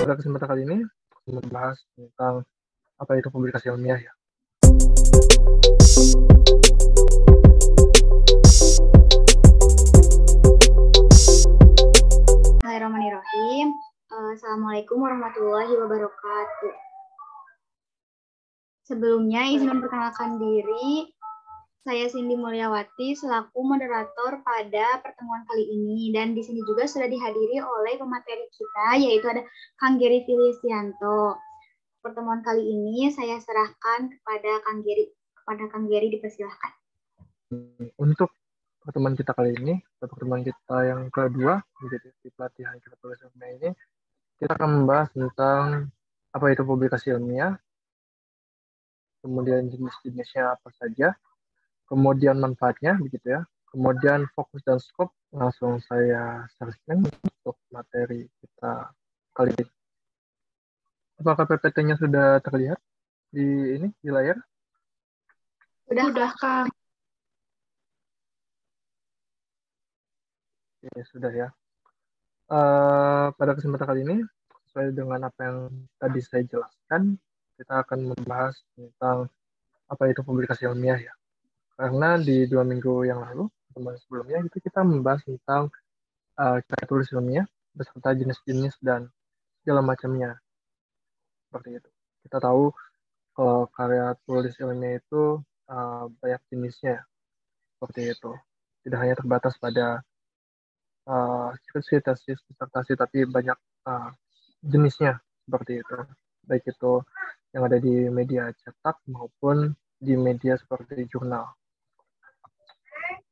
Pada kesempatan kali ini membahas tentang apa itu publikasi ilmiah ya. Bismillahirrahmanirrahim. Assalamualaikum warahmatullahi wabarakatuh. Sebelumnya izin memperkenalkan diri. Saya Cindy Mulyawati selaku moderator pada pertemuan kali ini, dan di sini juga sudah dihadiri oleh pemateri kita, yaitu ada Kang Geri Filisianto. Pertemuan kali ini saya serahkan kepada Kang Geri. Dipersilahkan. Untuk pertemuan kita kali ini, pertemuan kita yang kedua di pelatihan kita tulis ilmiah ini, kita akan membahas tentang apa itu publikasi ilmiah, kemudian jenis-jenisnya apa saja, kemudian manfaatnya begitu ya, kemudian fokus dan skop. Langsung saya share untuk materi kita kali ini. Apakah PPT-nya sudah terlihat di layar? Sudah Kang. Oke, sudah ya. Pada kesempatan kali ini, sesuai dengan apa yang tadi saya jelaskan, kita akan membahas tentang apa itu publikasi ilmiah ya. Karena di 2 minggu yang lalu, teman sebelumnya, itu kita membahas tentang karya tulis ilmiah beserta jenis-jenis dan segala macamnya. Seperti itu. Kita tahu kalau karya tulis ilmiah itu banyak jenisnya. Seperti itu. Tidak hanya terbatas pada skripsi, tesis, disertasi, tapi banyak jenisnya seperti itu. Baik itu yang ada di media cetak maupun di media seperti jurnal.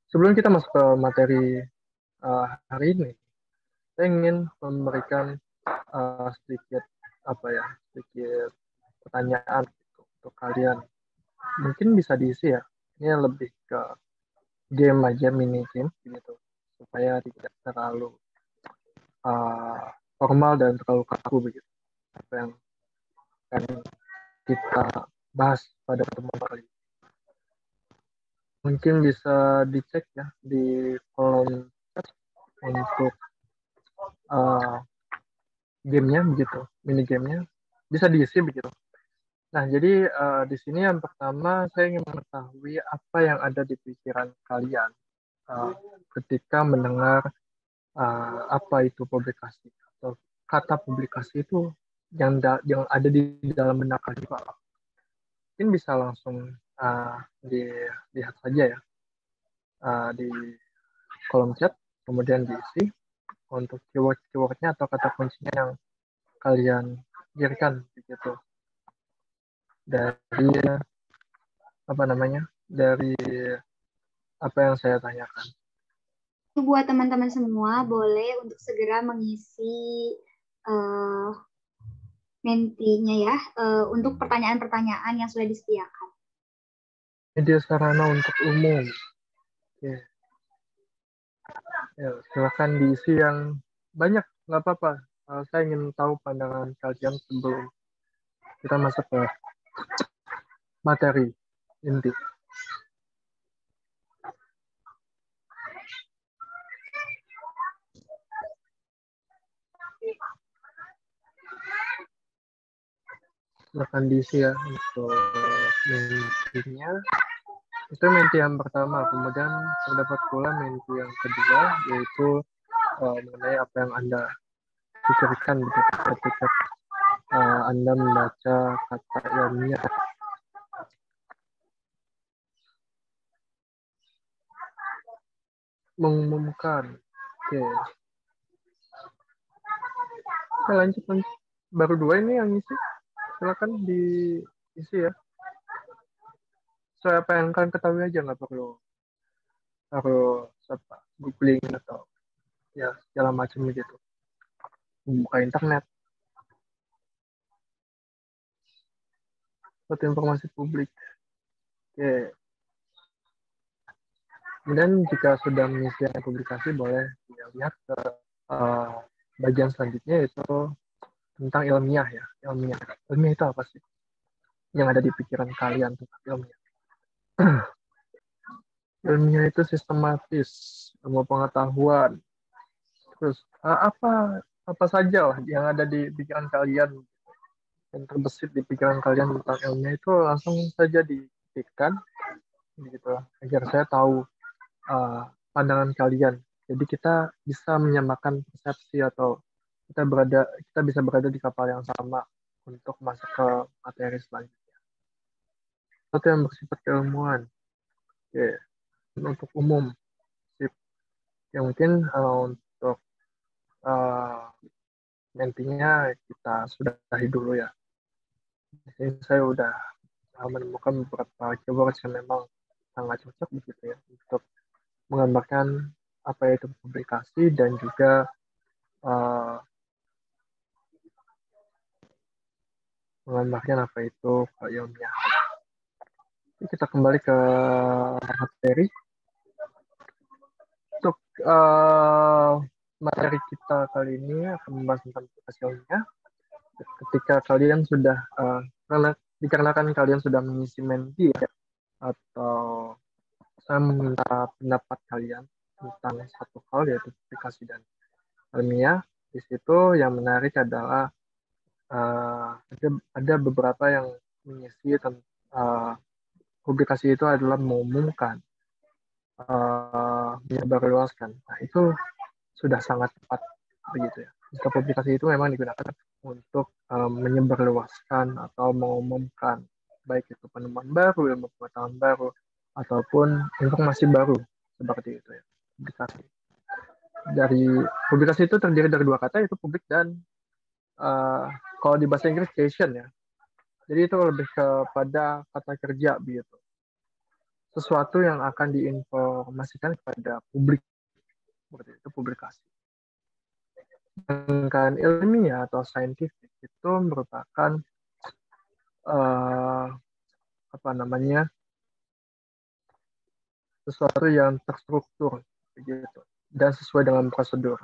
Sebelum kita masuk ke materi hari ini, saya ingin memberikan sedikit pertanyaan gitu, untuk kalian. Mungkin bisa diisi ya. Ini lebih ke game aja, mini game gitu, supaya tidak terlalu formal dan terlalu kaku begitu. Apa yang akan kita bahas pada pertemuan kali ini. Mungkin bisa dicek ya di kolom chat untuk gamenya begitu, mini gamenya bisa diisi begitu. Nah, jadi di sini yang pertama saya ingin mengetahui apa yang ada di pikiran kalian ketika mendengar apa itu publikasi atau kata publikasi itu yang ada di dalam benak kalian. Mungkin bisa langsung dilihat saja ya di kolom chat, kemudian diisi untuk keywordnya atau kata kuncinya yang kalian pikirkan begitu dari dari apa yang saya tanyakan. Buat teman-teman semua, boleh untuk segera mengisi mentinya ya, untuk pertanyaan-pertanyaan yang sudah disediakan. Media sarana untuk umum. Oke. Ya, silakan diisi yang banyak, nggak apa-apa. Saya ingin tahu pandangan kalian sebelum kita masuk ke materi inti. Silakan diisi ya untuk mentinya. Itu menti yang pertama, kemudian terdapat pula menti yang kedua, yaitu mengenai apa yang Anda pikirkan ketika Anda membaca kata ilmiah. Mengumumkan. Oke. Oke, lanjut. Baru 2 ini yang isi. Silakan diisi ya. Soal apa yang kalian ketahui aja, nggak perlu googling atau ya segala macam gitu. Buka internet. Buat informasi publik. Oke. Kemudian jika sudah mengisi publikasi, boleh lihat ke bagian selanjutnya, yaitu tentang ilmiah ya. Ilmiah itu apa sih? Yang ada di pikiran kalian tentang ilmiah. Ilmiah itu sistematis, ilmu pengetahuan. Terus apa apa saja lah yang ada di pikiran kalian, yang terbesit di pikiran kalian tentang ilmiah itu langsung saja diketikkan gitu agar saya tahu pandangan kalian. Jadi kita bisa menyamakan persepsi atau kita bisa berada di kapal yang sama untuk masuk ke materi selanjutnya. Satu yang bersifat keilmuan, oke, untuk umum, sip. Yang mungkin untuk uh, nantinya kita sudahi dulu ya. Di sini saya udah menemukan beberapa keywords yang memang sangat cocok begitu ya untuk menggambarkan apa itu publikasi dan juga uh, menggambarkan apa itu keilmiahan. Kita kembali ke materi. Untuk materi kita kali ini akan membahas tentang publikasi ilmiah. Ketika kalian sudah, dikarenakan kalian sudah mengisi menti ya, atau saya meminta pendapat kalian tentang satu hal yaitu publikasi dan ilmiah. Di situ yang menarik adalah ada beberapa yang mengisi publikasi itu adalah mengumumkan, menyebarluaskan. Nah, itu sudah sangat tepat begitu ya. Jika publikasi itu memang digunakan untuk menyebarluaskan atau mengumumkan baik itu penemuan baru, ilmu pengetahuan baru, ataupun informasi baru seperti itu ya. Publikasi itu terdiri dari dua kata, yaitu publik dan kalau di bahasa Inggris creation ya. Jadi itu lebih kepada kata kerja begitu. Sesuatu yang akan diinformasikan kepada publik, seperti itu publikasi. Sedangkan ilmiah atau saintifik itu merupakan sesuatu yang terstruktur begitu dan sesuai dengan prosedur.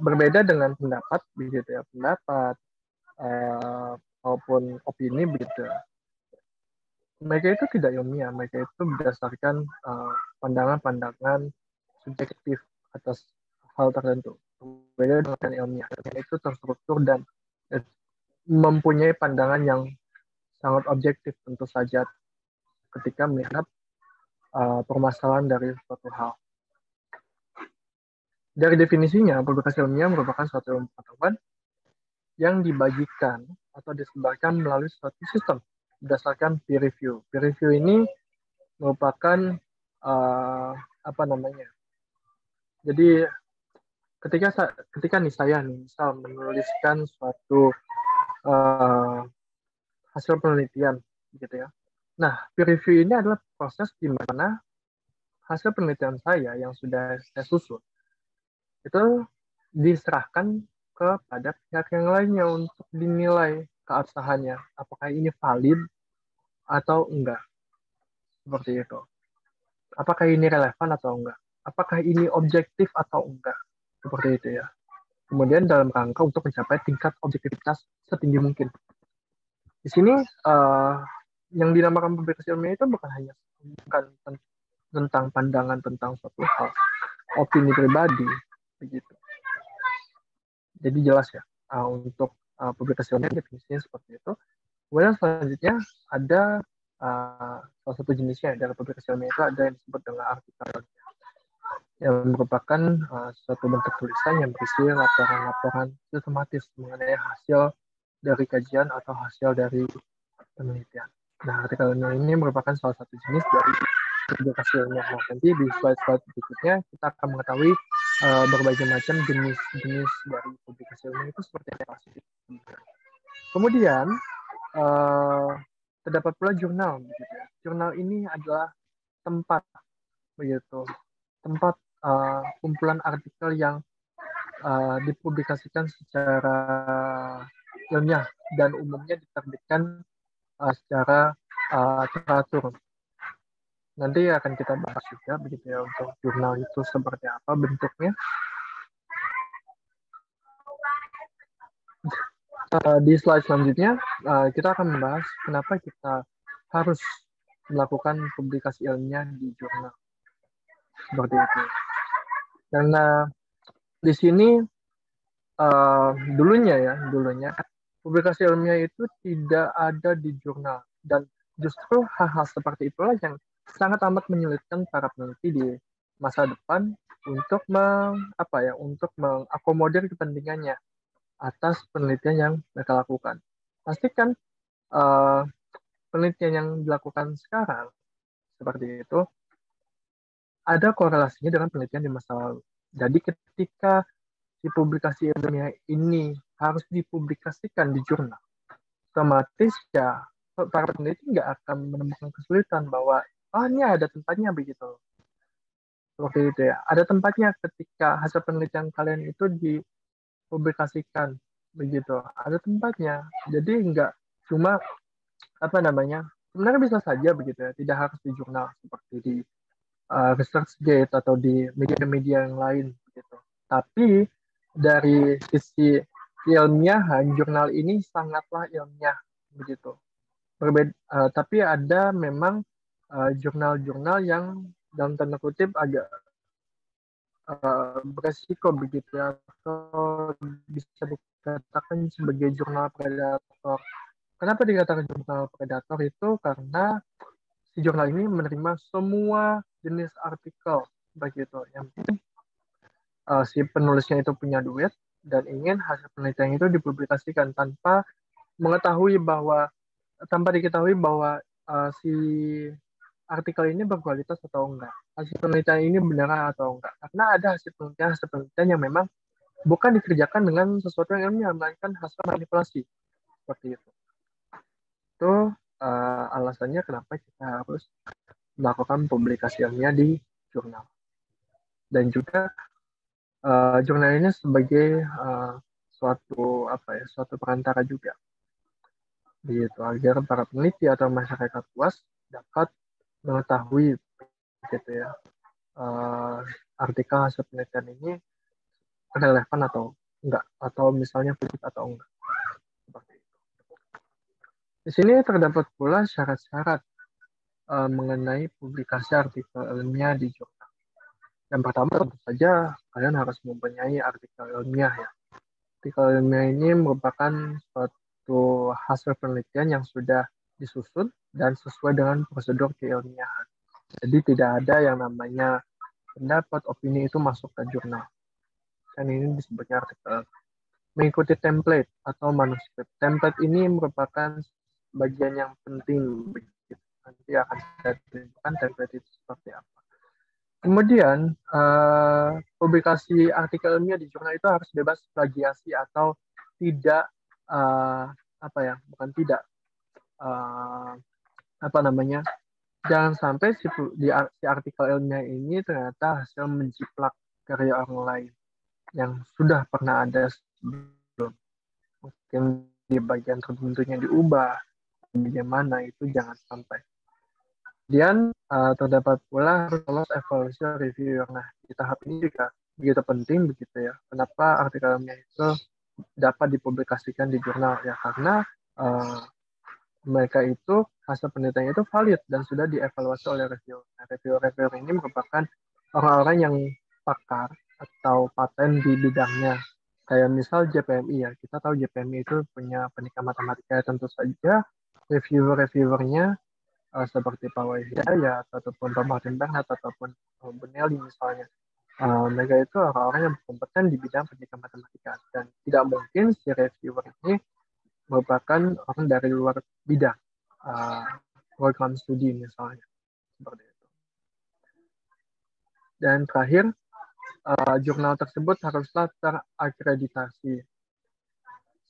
Berbeda dengan pendapat begitu ya, pendapat maupun opini begitu. Mereka itu tidak ilmiah, mereka itu berdasarkan pandangan-pandangan subjektif atas hal tertentu. Berbeda dengan ilmiah, itu terstruktur dan mempunyai pandangan yang sangat objektif tentu saja ketika melihat permasalahan dari suatu hal. Dari definisinya, publikasi ilmiah merupakan suatu ilmu pengetahuan yang dibagikan atau disebarkan melalui suatu sistem berdasarkan peer review. Peer review ini merupakan Jadi ketika saya misal menuliskan suatu hasil penelitian, gitu ya. Nah, peer review ini adalah proses di mana hasil penelitian saya yang sudah saya susun itu diserahkan kepada pihak yang lainnya untuk dinilai keabsahannya, apakah ini valid atau enggak, seperti itu. Apakah ini relevan atau enggak? Apakah ini objektif atau enggak? Seperti itu ya. Kemudian dalam rangka untuk mencapai tingkat objektivitas setinggi mungkin. Di sini yang dinamakan publikasi ilmiah itu bukan tentang pandangan tentang suatu hal, opini pribadi, begitu. Jadi jelas ya untuk publikasi ilmiah definisinya seperti itu. Kemudian selanjutnya ada salah satu jenisnya dari publikasi ilmiah itu ada yang disebut dengan artikel yang merupakan suatu bentuk tulisan yang berisi laporan-laporan sistematis mengenai hasil dari kajian atau hasil dari penelitian. Nah, artikel ini merupakan salah satu jenis dari publikasi ilmiah. Nah, nanti di slide-slide berikutnya kita akan mengetahui berbagai macam jenis-jenis dari publikasi ilmiah itu seperti apa sih. Kemudian terdapat pula jurnal. Begitu ya. Jurnal ini adalah tempat kumpulan artikel yang dipublikasikan secara ilmiah dan umumnya diterbitkan secara teratur. Nanti akan kita bahas juga begitu ya untuk jurnal itu seperti apa bentuknya. Di slide selanjutnya kita akan membahas kenapa kita harus melakukan publikasi ilmiah di jurnal. Seperti itu. Karena di sini dulunya publikasi ilmiah itu tidak ada di jurnal, dan justru hal-hal seperti itulah yang sangat amat menyulitkan para peneliti di masa depan untuk untuk mengakomodir kepentingannya atas penelitian yang mereka lakukan. Pastikan eh, penelitian yang dilakukan sekarang seperti itu ada korelasinya dengan penelitian di masa lalu. Jadi ketika si publikasi ilmiah ini harus dipublikasikan di jurnal, otomatis ya para peneliti nggak akan menemukan kesulitan bahwa ini ada tempatnya begitu. Seperti itu ya. Ada tempatnya ketika hasil penelitian kalian itu dipublikasikan begitu. Ada tempatnya. Jadi nggak cuma sebenarnya bisa saja begitu ya, tidak harus di jurnal seperti di ResearchGate atau di media-media yang lain begitu. Tapi dari sisi keilmiahan, jurnal ini sangatlah ilmiah begitu. Tapi ada memang jurnal-jurnal yang dalam tanda kutip agak beresiko begitu ya, atau bisa dikatakan sebagai jurnal predator. Kenapa dikatakan jurnal predator itu? Karena si jurnal ini menerima semua jenis artikel begitu. Yang penting si penulisnya itu punya duit dan ingin hasil penelitian itu dipublikasikan tanpa diketahui bahwa si artikel ini berkualitas atau enggak, hasil penelitian ini benar atau enggak. Karena ada hasil penelitian yang memang bukan dikerjakan dengan sesuatu yang ilmiah, melainkan hasil manipulasi seperti itu. Itu alasannya kenapa kita harus melakukan publikasi ilmiah di jurnal. Dan juga jurnal ini sebagai suatu perantara juga, gitu, agar para peneliti atau masyarakat luas dapat mengetahui gitu ya artikel hasil penelitian ini relevan atau enggak, atau misalnya valid atau enggak. Seperti itu. Di sini terdapat pula syarat-syarat mengenai publikasi artikel ilmiah di jurnal. Yang pertama tentu saja kalian harus mempunyai artikel ilmiah ya. Artikel ilmiah ini merupakan suatu hasil penelitian yang sudah disusun dan sesuai dengan prosedur keilmiahan. Jadi tidak ada yang namanya pendapat, opini itu masuk ke jurnal. Dan ini disebutnya artikel. Mengikuti template atau manuskrip. Template ini merupakan bagian yang penting. Nanti akan saya tunjukkan template itu seperti apa. Kemudian, publikasi artikel ilmiah di jurnal itu harus bebas plagiasi atau tidak, bukan tidak, jangan sampai si artikel ilmiah ini ternyata hasil menjiplak karya orang lain yang sudah pernah ada sebelum. Mungkin di bagian tertentunya diubah, bagaimana itu jangan sampai. Kemudian terdapat pula harus lolos evaluasi reviewer. Nah, di tahap ini juga begitu penting begitu ya. Kenapa artikel ilmiah itu dapat dipublikasikan di jurnal ya? Karena mereka itu hasil penelitiannya itu valid dan sudah dievaluasi oleh reviewer. Nah, reviewer ini merupakan orang-orang yang pakar atau paten di bidangnya. Kayak misal JPMI ya, kita tahu JPMI itu punya pendidikan matematika. Tentu saja reviewernya seperti Pak Hidayat ataupun Pak Martin Bernat ataupun Bu Nelly misalnya. Mereka itu orang-orang yang berkompeten di bidang pendidikan matematika, dan tidak mungkin si reviewer ini merupakan orang dari luar bidang program studi misalnya, seperti itu. Dan terakhir, jurnal tersebut haruslah terakreditasi.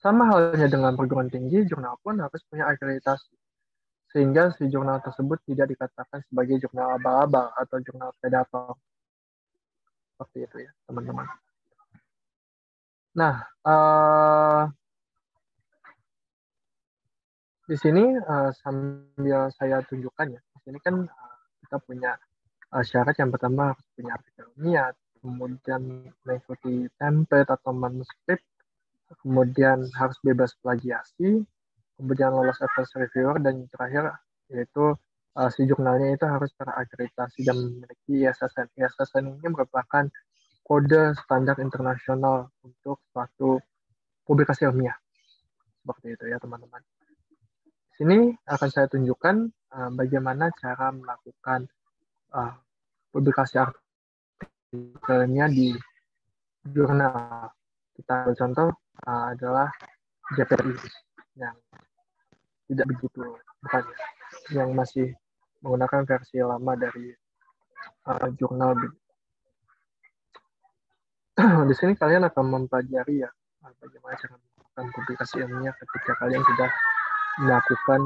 Sama halnya dengan perguruan tinggi, jurnal pun harus punya akreditasi, sehingga si jurnal tersebut tidak dikatakan sebagai jurnal abal-abal atau jurnal predator. Seperti itu ya, teman-teman. Nah, di sini sambil saya tunjukkan ya, di sini kan kita punya syarat yang pertama harus punya artikel ilmiah, kemudian mengikuti template atau manuskrip, kemudian harus bebas plagiasi, kemudian lolos evaluasi reviewer, dan terakhir yaitu si jurnalnya itu harus terakreditasi dan memiliki ISSN. ISSN ini merupakan kode standar internasional untuk suatu publikasi ilmiah. Seperti itu ya teman-teman. Di sini akan saya tunjukkan bagaimana cara melakukan publikasi artikel ilmiah di jurnal. Kita contoh adalah JPRI yang tidak begitu, bukan yang masih menggunakan versi lama dari jurnal. Di sini kalian akan mempelajari ya bagaimana cara melakukan publikasi ilmiah ketika kalian sudah melakukan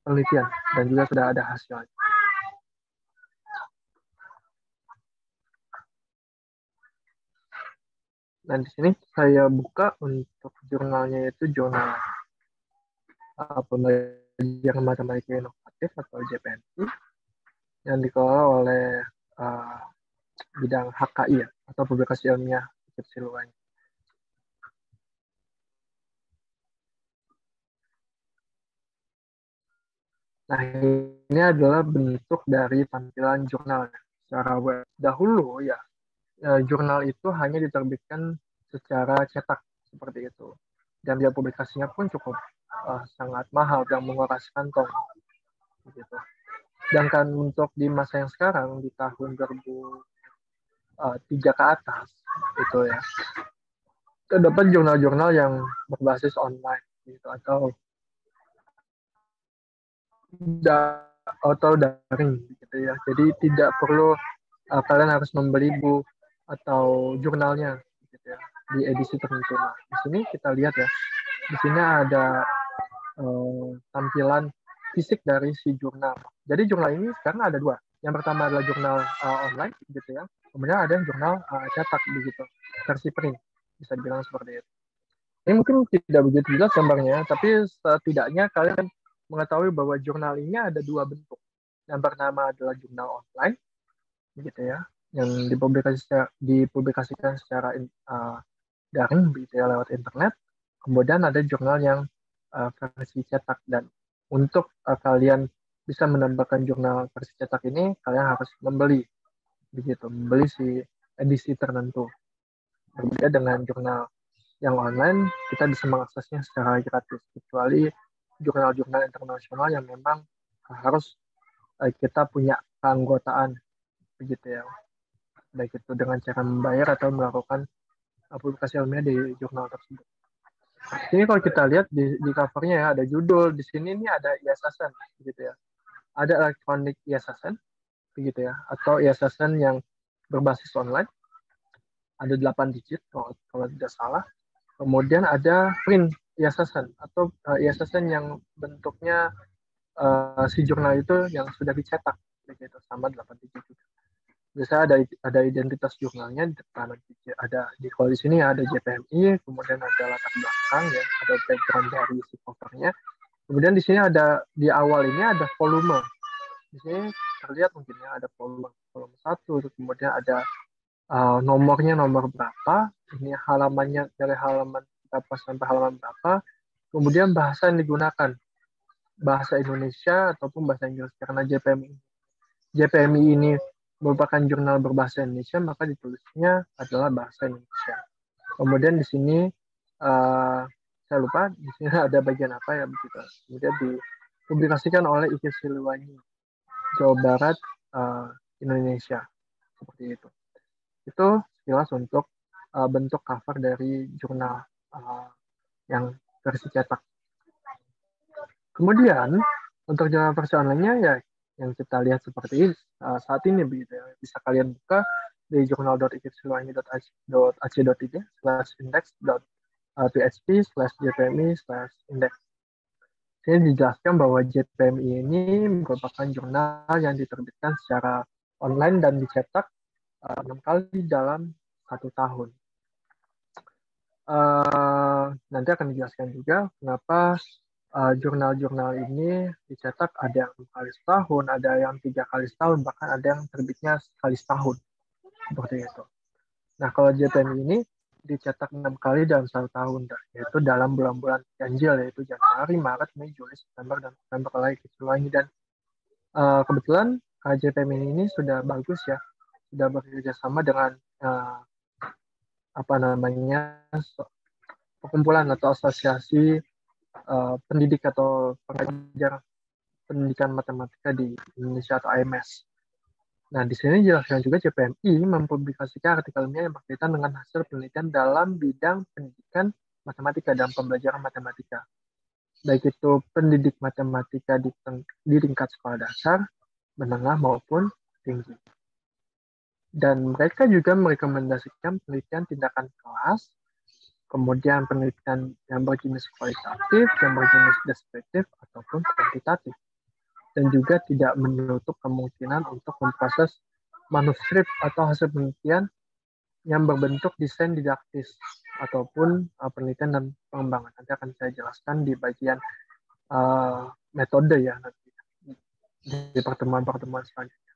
penelitian dan juga sudah ada hasilnya. Dan di sini saya buka untuk jurnalnya, itu jurnal Pembelajaran Matematika Inovatif atau JPMI yang dikelola oleh bidang HKI ya, atau publikasi ilmiah Siliwangi. Nah, ini adalah bentuk dari tampilan jurnal secara web. Dahulu ya, jurnal itu hanya diterbitkan secara cetak seperti itu. Dan biaya publikasinya pun cukup sangat mahal dan menguras kantong. Gitu. Sedangkan untuk di masa yang sekarang, di tahun 2003 ke atas, itu ya, terdapat jurnal-jurnal yang berbasis online, gitu, atau daring, gitu ya. Jadi tidak perlu kalian harus membeli buku atau jurnalnya, gitu ya, di edisi tertentu. Nah, di sini kita lihat ya, di sini ada tampilan fisik dari si jurnal. Jadi jurnal ini sekarang ada dua. Yang pertama adalah jurnal online, gitu ya. Kemudian ada jurnal cetak, begitu, versi print, bisa dibilang seperti itu. Ini mungkin tidak begitu jelas gambarnya, tapi setidaknya kalian mengetahui bahwa jurnal ini ada dua bentuk. Yang pertama adalah jurnal online, begitu ya, yang dipublikasikan secara daring, begitu ya, lewat internet. Kemudian ada jurnal yang versi cetak, dan untuk kalian bisa menambahkan jurnal versi cetak ini, kalian harus membeli, begitu, membeli si edisi tertentu. Berbeda dengan jurnal yang online, kita bisa mengaksesnya secara gratis, kecuali jurnal-jurnal internasional yang memang harus kita punya keanggotaan, begitu ya, baik itu dengan cara membayar atau melakukan publikasi ilmiah di jurnal tersebut. Ini kalau kita lihat di covernya ya, ada judul, di sini ini ada ISSN, begitu ya, ada electronic ISSN, begitu ya, atau ISSN yang berbasis online, ada 8 digit kalau tidak salah. Kemudian ada print ISSN atau ISSN yang bentuknya si jurnal itu yang sudah dicetak, begitu, sama 8 digit juga. Biasanya ada identitas jurnalnya, ada di kalau di sini ada JPMI, kemudian ada latar belakang ya, ada background dari si covernya. Kemudian di sini ada di awal ini ada volume. Di sini terlihat mungkin ya, ada volume 1, kemudian ada nomornya, nomor berapa, ini halamannya dari halaman berapa sampai halaman berapa, kemudian bahasa yang digunakan, bahasa Indonesia ataupun bahasa Inggris. Karena JPMI ini merupakan jurnal berbahasa Indonesia, maka ditulisnya adalah bahasa Indonesia. Kemudian di sini saya lupa di sini ada bagian apa ya, begitu. Kemudian dipublikasikan oleh IKIP Siliwangi, Jawa Barat, Indonesia, seperti itu. Itu sekilas untuk bentuk cover dari jurnal yang versi cetak. Kemudian untuk jurnal versi online-nya ya yang kita lihat seperti saat ini, begitu ya. Bisa kalian buka di journal.ikipsiliwangi.ac.index/index/jpmi/index. Ini dijelaskan bahwa JPMI ini merupakan jurnal yang diterbitkan secara online dan dicetak 6 kali dalam 1 tahun. Nanti akan dijelaskan juga kenapa jurnal-jurnal ini dicetak ada yang 2 kali setahun, ada yang 3 kali setahun, bahkan ada yang terbitnya sekali setahun, seperti itu. Nah, kalau JPMI ini dicetak 6 kali dalam 1 tahun, yaitu dalam bulan-bulan ganjil, yaitu Januari, Maret, Mei, Juli, September, dan November lagi. Dan kebetulan JPMI ini sudah bagus ya, sudah bekerja sama dengan apa namanya perkumpulan atau asosiasi pendidik atau pengajar pendidikan matematika di Indonesia atau AMS. Nah, di sini jelaskan juga JPMI mempublikasikan artikelnya yang berkaitan dengan hasil penelitian dalam bidang pendidikan matematika dan pembelajaran matematika. Baik itu pendidik matematika di tingkat sekolah dasar, menengah maupun tinggi. Dan mereka juga merekomendasikan penelitian tindakan kelas, kemudian penelitian yang berjenis kualitatif, yang berjenis deskriptif, ataupun kuantitatif. Dan juga tidak menutup kemungkinan untuk memproses manuskrip atau hasil penelitian yang berbentuk desain didaktis ataupun penelitian dan pengembangan. Nanti akan saya jelaskan di bagian metode ya nanti di pertemuan-pertemuan selanjutnya.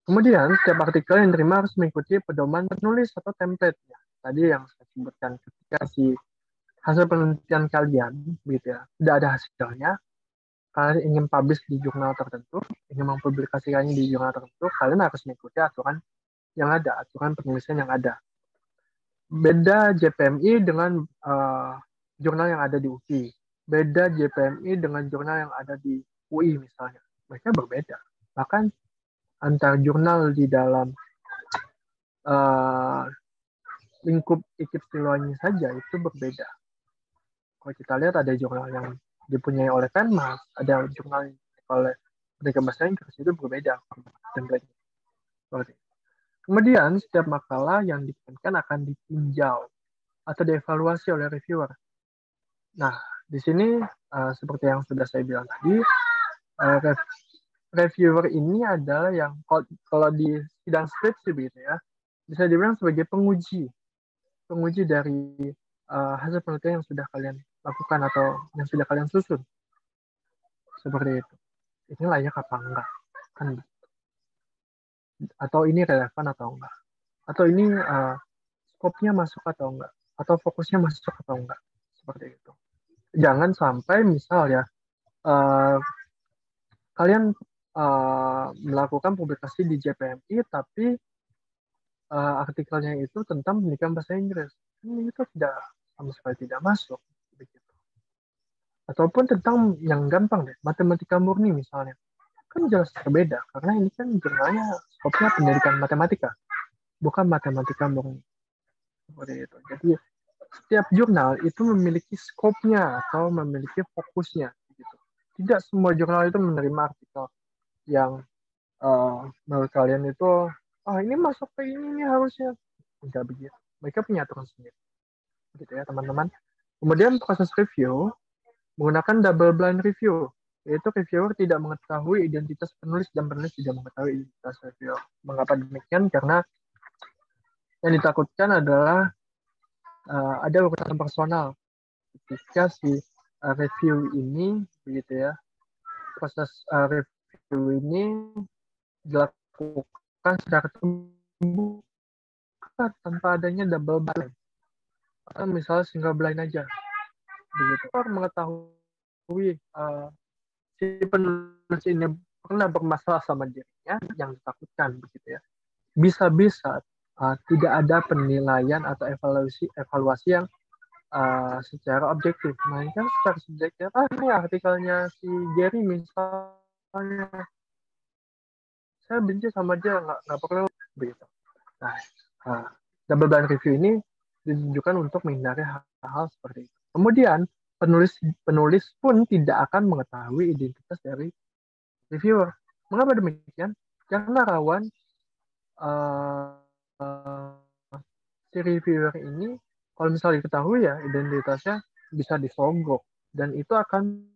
Kemudian setiap artikel yang diterima harus mengikuti pedoman penulis atau template-nya. Tadi yang saya sebutkan ketika si hasil penelitian kalian, gitu ya, tidak ada hasilnya, kalian ingin publish di jurnal tertentu, ingin mempublikasikannya di jurnal tertentu, kalian harus mengikuti aturan yang ada, aturan penulisan yang ada. Beda JPMI dengan jurnal yang ada di UPI. Beda JPMI dengan jurnal yang ada di UI misalnya. Mereka berbeda. Bahkan antar jurnal di dalam lingkup IKIP Siloannya saja itu berbeda. Kalau kita lihat ada jurnal yang dipunyai oleh Penmas, ada jurnal yang oleh Pendidikan Bahasa Inggris, itu berbeda template-nya. Kemudian setiap makalah yang ditekankan akan ditinjau atau dievaluasi oleh reviewer. Nah, di sini seperti yang sudah saya bilang tadi, reviewer ini adalah yang kalau di sidang skripsi begitu ya, bisa dibilang sebagai penguji dari hasil penelitian yang sudah kalian lakukan atau yang sudah kalian susun. Seperti itu. Ini layak apa enggak? Kan atau ini relevan atau enggak? Atau ini skopnya masuk atau enggak? Atau fokusnya masuk atau enggak? Seperti itu. Jangan sampai misal ya kalian melakukan publikasi di JPMI tapi artikelnya itu tentang pendidikan bahasa Inggris. Ini itu tidak sama sekali tidak masuk begitu. Ataupun tentang yang gampang deh, matematika murni misalnya. Kan jelas berbeda karena ini kan jurnalnya skopnya pendidikan matematika, bukan matematika murni. Seperti itu. Jadi setiap jurnal itu memiliki skopnya atau memiliki fokusnya. Gitu. Tidak semua jurnal itu menerima artikel yang menurut kalian itu, ini masuk ke ini harusnya. Tidak begitu. Mereka punya aturan sendiri. Gitu ya teman-teman. Kemudian proses review menggunakan double blind review, yaitu reviewer tidak mengetahui identitas penulis dan penulis tidak mengetahui identitas reviewer. Mengapa demikian? Karena yang ditakutkan adalah ada urusan personal ketika si review ini, begitu ya, proses review ini dilakukan secara terbuka tanpa adanya double blind, atau misalnya single blind aja, begitu. Orang mengetahui si penulis ini pernah bermasalah sama dirinya yang ditakutkan, begitu ya. Bisa-bisa tidak ada penilaian atau evaluasi yang secara objektif, melainkan secara subjektif. Ini artikelnya si Jerry misalnya, saya benci sama dia, nggak perlu begitu. Nah, double blind review ini ditunjukkan untuk menghindari hal-hal seperti itu. Kemudian penulis pun tidak akan mengetahui identitas dari reviewer. Mengapa demikian? Karena rawan si reviewer ini kalau misalnya diketahui ya identitasnya bisa disogok dan itu akan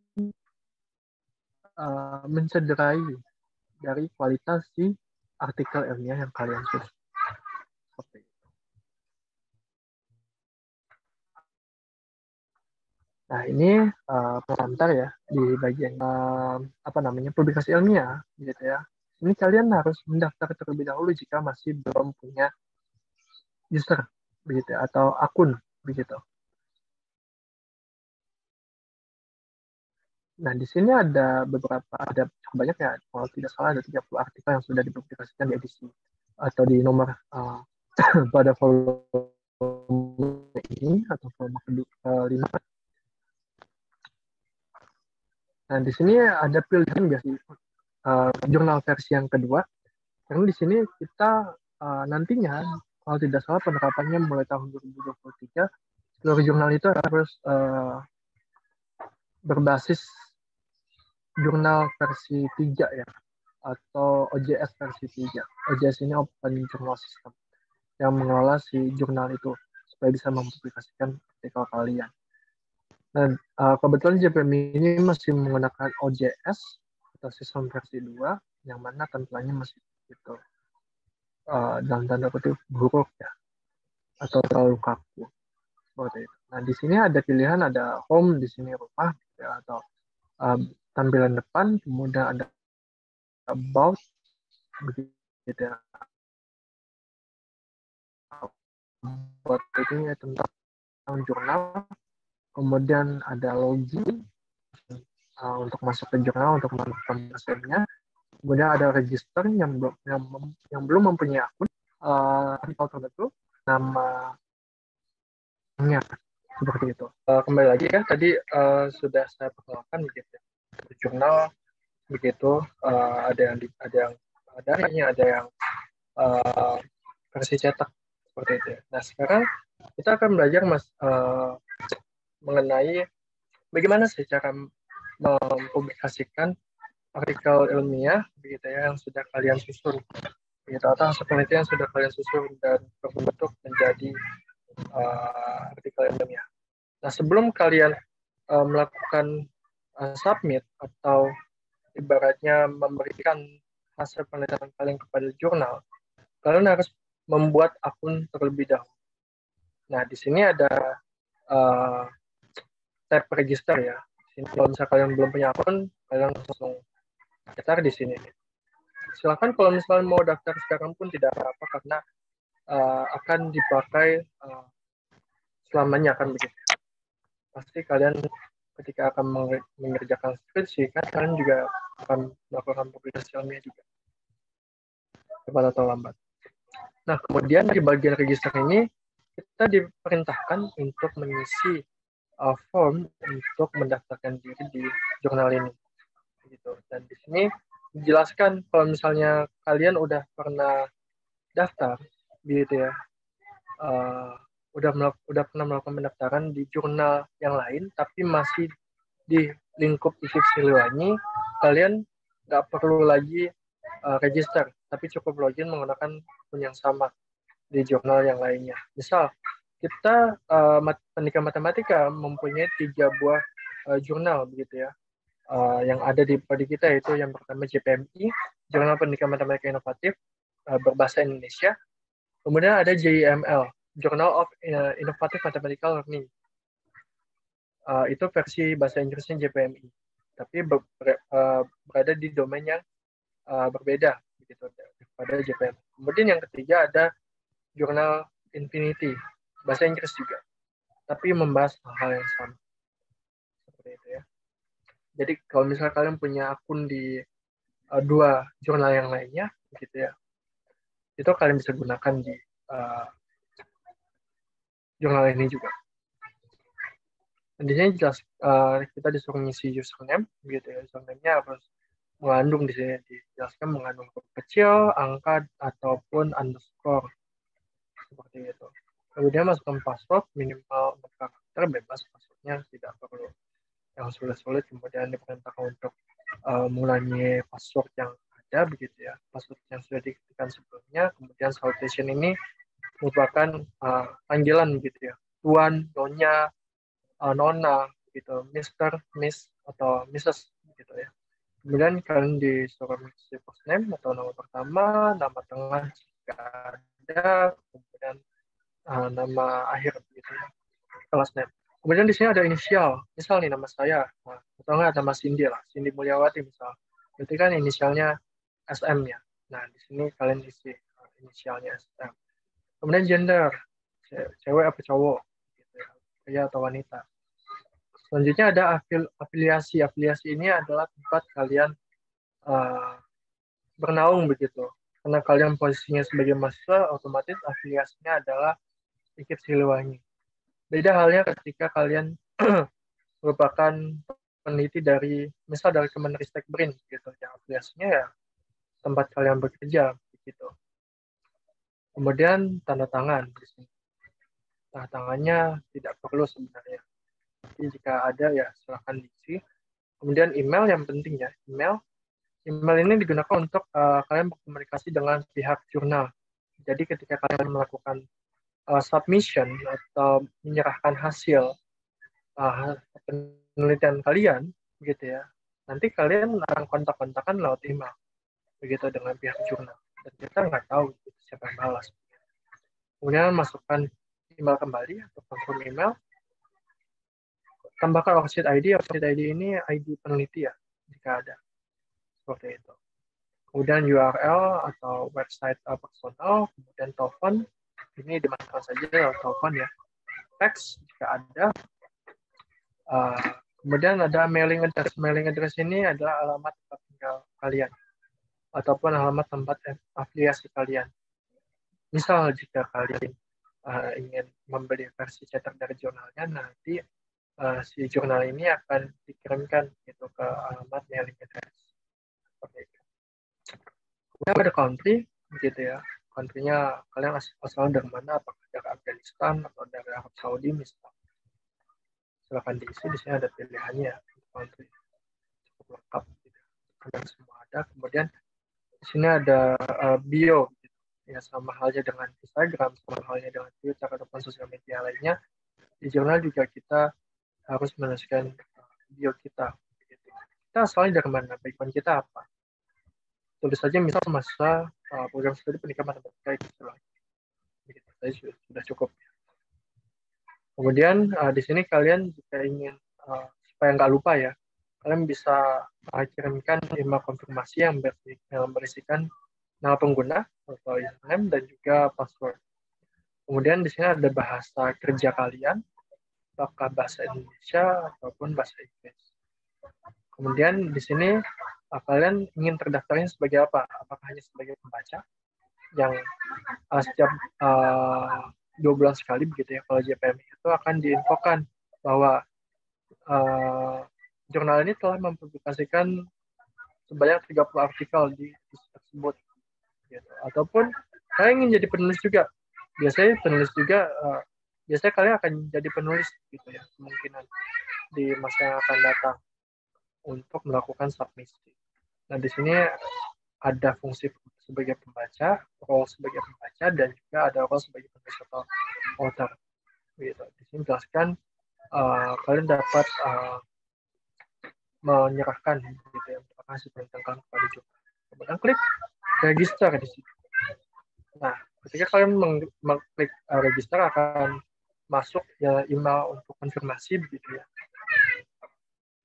mencederai dari kualitas si artikel ilmiah yang kalian susun. Seperti itu. Nah ini pengantar ya di bagian publikasi ilmiah gitu ya. Ini kalian harus mendaftar terlebih dahulu jika masih belum punya user begitu atau akun begitu. Nah, di sini ada cukup banyak ya, kalau tidak salah ada 30 artikel yang sudah dipublikasikan di edisi atau di nomor pada volume ini atau volume kelima. Nah, di sini ada pilihan nggak sih jurnal versi yang kedua. Karena di sini kita nantinya, kalau tidak salah penerapannya mulai tahun 2023, seluruh jurnal itu harus berbasis jurnal versi 3 ya, atau OJS versi 3. OJS ini Open Journal System, yang mengelola si jurnal itu supaya bisa mempublikasikan artikel kalian. Dan kebetulan JPM ini masih menggunakan OJS atau sistem versi 2, yang mana tampilannya masih gitu dalam tanda kutip buruk ya, atau terlalu kaku seperti itu. Nah, di sini ada pilihan, ada home, di sini rumah ya, atau tampilan depan, kemudian ada about, begitu ya. About ini tentang jurnal, kemudian ada login untuk masuk ke jurnal untuk melakukan prosesnya. Kemudian ada register yang belum mempunyai akun artikel tertentu, namanya seperti itu. Kembali lagi ya, tadi sudah saya perkenalkan begitu. Jurnal begitu ada yang daringnya, ada yang versi cetak seperti itu. Nah, sekarang kita akan belajar mengenai bagaimana sih cara mempublikasikan artikel ilmiah begitu ya, yang sudah kalian susun begitu, atau hasil penelitian yang sudah kalian susun dan berbentuk menjadi artikel ilmiah. Nah, sebelum kalian melakukan submit atau ibaratnya memberikan hasil penelitian kalian kepada jurnal, kalian harus membuat akun terlebih dahulu. Nah, di sini ada tab register ya. Kalau misalnya kalian belum punya akun, kalian langsung daftar di sini. Silakan kalau misalnya mau daftar sekarang pun tidak apa-apa, karena akan dipakai selamanya kan begitu. Pasti kalian ketika akan mengerjakan skripsi kan kalian juga akan melakukan publikasi ilmiah juga, cepat atau lambat. Nah, kemudian di bagian register ini kita diperintahkan untuk mengisi form untuk mendaftarkan diri di jurnal ini gitu. Dan di sini dijelaskan kalau misalnya kalian udah pernah daftar gitu ya, udah pernah melakukan pendaftaran di jurnal yang lain tapi masih di lingkup IKIP Siliwangi, kalian nggak perlu lagi register, tapi cukup login menggunakan akun yang sama di jurnal yang lainnya. Misal kita pendidikan matematika mempunyai 3 buah jurnal begitu ya, yang ada di prodi kita, yaitu yang pertama JPMI, Jurnal Pendidikan Matematika Inovatif berbahasa Indonesia. Kemudian ada JIML, Journal of Innovative Mathematical Learning. Itu versi bahasa Inggrisnya JPMI, tapi berada di domain yang berbeda begitu daripada JPM. Kemudian yang ketiga ada Jurnal Infinity, bahasa Inggris juga, tapi membahas hal yang sama. Seperti itu ya. Jadi kalau misalnya kalian punya akun di 2 jurnal yang lainnya, gitu ya, itu kalian bisa gunakan di jurnal ini juga. Dan di sini jelas kita disuruh ngisi username, gitu ya. Username-nya harus mengandung, di sini dijelaskan mengandung huruf kecil, angka, ataupun underscore seperti itu. Kemudian masukkan password minimal 4 karakter, bebas passwordnya, tidak perlu yang sulit-sulit. Kemudian diperintahkan untuk mengulangi password yang ada begitu ya, password yang sudah diketikkan sebelumnya. Kemudian salutation ini merupakan panggilan begitu ya, tuan, nyonya, nona gitu, Mister, Miss, atau Mrs gitu ya. Kemudian kalian disuruh mengisi first name atau nama pertama, nama tengah jika ada, kemudian nama akhir gitu ya, kelas name. Kemudian di sini ada inisial, misal nih nama saya, atau enggak nama Cindy lah, Cindy Mulyawati misal. Berarti kan inisialnya SM-nya. Nah, di sini kalian isi inisialnya SM. Kemudian gender, cewek apa cowok, gitu ya, pria atau wanita. Selanjutnya ada afiliasi. Afiliasi ini adalah tempat kalian bernaung begitu. karena kalian posisinya sebagai mahasiswa, otomatis afiliasinya adalah IKIP Siliwangi. Beda halnya ketika kalian merupakan peneliti dari, misal dari Kemenristek BRIN, gitu. Ya, afiliasinya ya tempat kalian bekerja, gitu. Kemudian tanda tangan di sini. Tanda tangannya tidak perlu sebenarnya. Jadi jika ada ya silakan diisi. Kemudian email yang penting ya, email ini digunakan untuk kalian berkomunikasi dengan pihak jurnal. Jadi ketika kalian melakukan submission atau menyerahkan hasil penelitian kalian, gitu ya, nanti kalian akan kontak-kontakan lewat email, begitu dengan pihak jurnal. Dan kita nggak tahu siapa yang balas. Kemudian masukkan email kembali atau confirm email. Tambahkan ORCID ID. ORCID ID ini ID peneliti ya, jika ada. Seperti itu. Kemudian URL atau website personal, kemudian telepon, ini dimasukkan saja lewat telepon ya. Teks jika ada. Kemudian ada mailing address. Mailing address ini adalah alamat tempat tinggal kalian ataupun alamat tempat afiliasi kalian. Misal jika kalian ingin membeli versi cetak dari jurnalnya, nanti si jurnal ini akan dikirimkan gitu ke alamat mailing address. Seperti itu. Kemudian ada country, gitu ya. Country-nya kalian asal dari mana, apakah dari Afghanistan atau dari Arab Saudi misalnya. Silakan diisi, di sini ada pilihannya. Country cukup lengkap, gitu. Kalian semua ada. Kemudian di sini ada bio, gitu. Ya sama halnya dengan Instagram, sama halnya dengan Twitter ataupun sosial media lainnya. Di jurnal juga kita harus menuliskan bio kita. Gitu. Kita asalnya dari mana, background kita apa. Tulis saja misal masa program studi pendidikan matematika gitu. Sudah cukup. Kemudian di sini kalian jika ingin supaya nggak lupa ya, kalian bisa kirimkan email konfirmasi yang berisikan nama pengguna atau username dan juga password. Kemudian di sini ada bahasa kerja kalian, apakah bahasa Indonesia ataupun bahasa Inggris. Kemudian di sini kalian ingin terdaftarnya sebagai apa? Apakah hanya sebagai pembaca yang setiap 2 bulan sekali begitu ya, kalau JPM itu akan diinfokan bahwa jurnal ini telah mempublikasikan sebanyak 30 artikel di tersebut gitu. Ataupun kalian ingin jadi penulis juga, biasanya kalian akan jadi penulis gitu ya, kemungkinan di masa yang akan datang untuk melakukan submisi. Nah di sini ada fungsi sebagai pembaca, role sebagai pembaca, dan juga ada role sebagai penulis atau author. Gitu. Di sini jelaskan kalian dapat menyerahkan gitu ya, hasil penelitian kepada jurnal. Kemudian klik register di sini. Nah, ketika kalian mengklik register akan masuk ya email untuk konfirmasi begitu ya.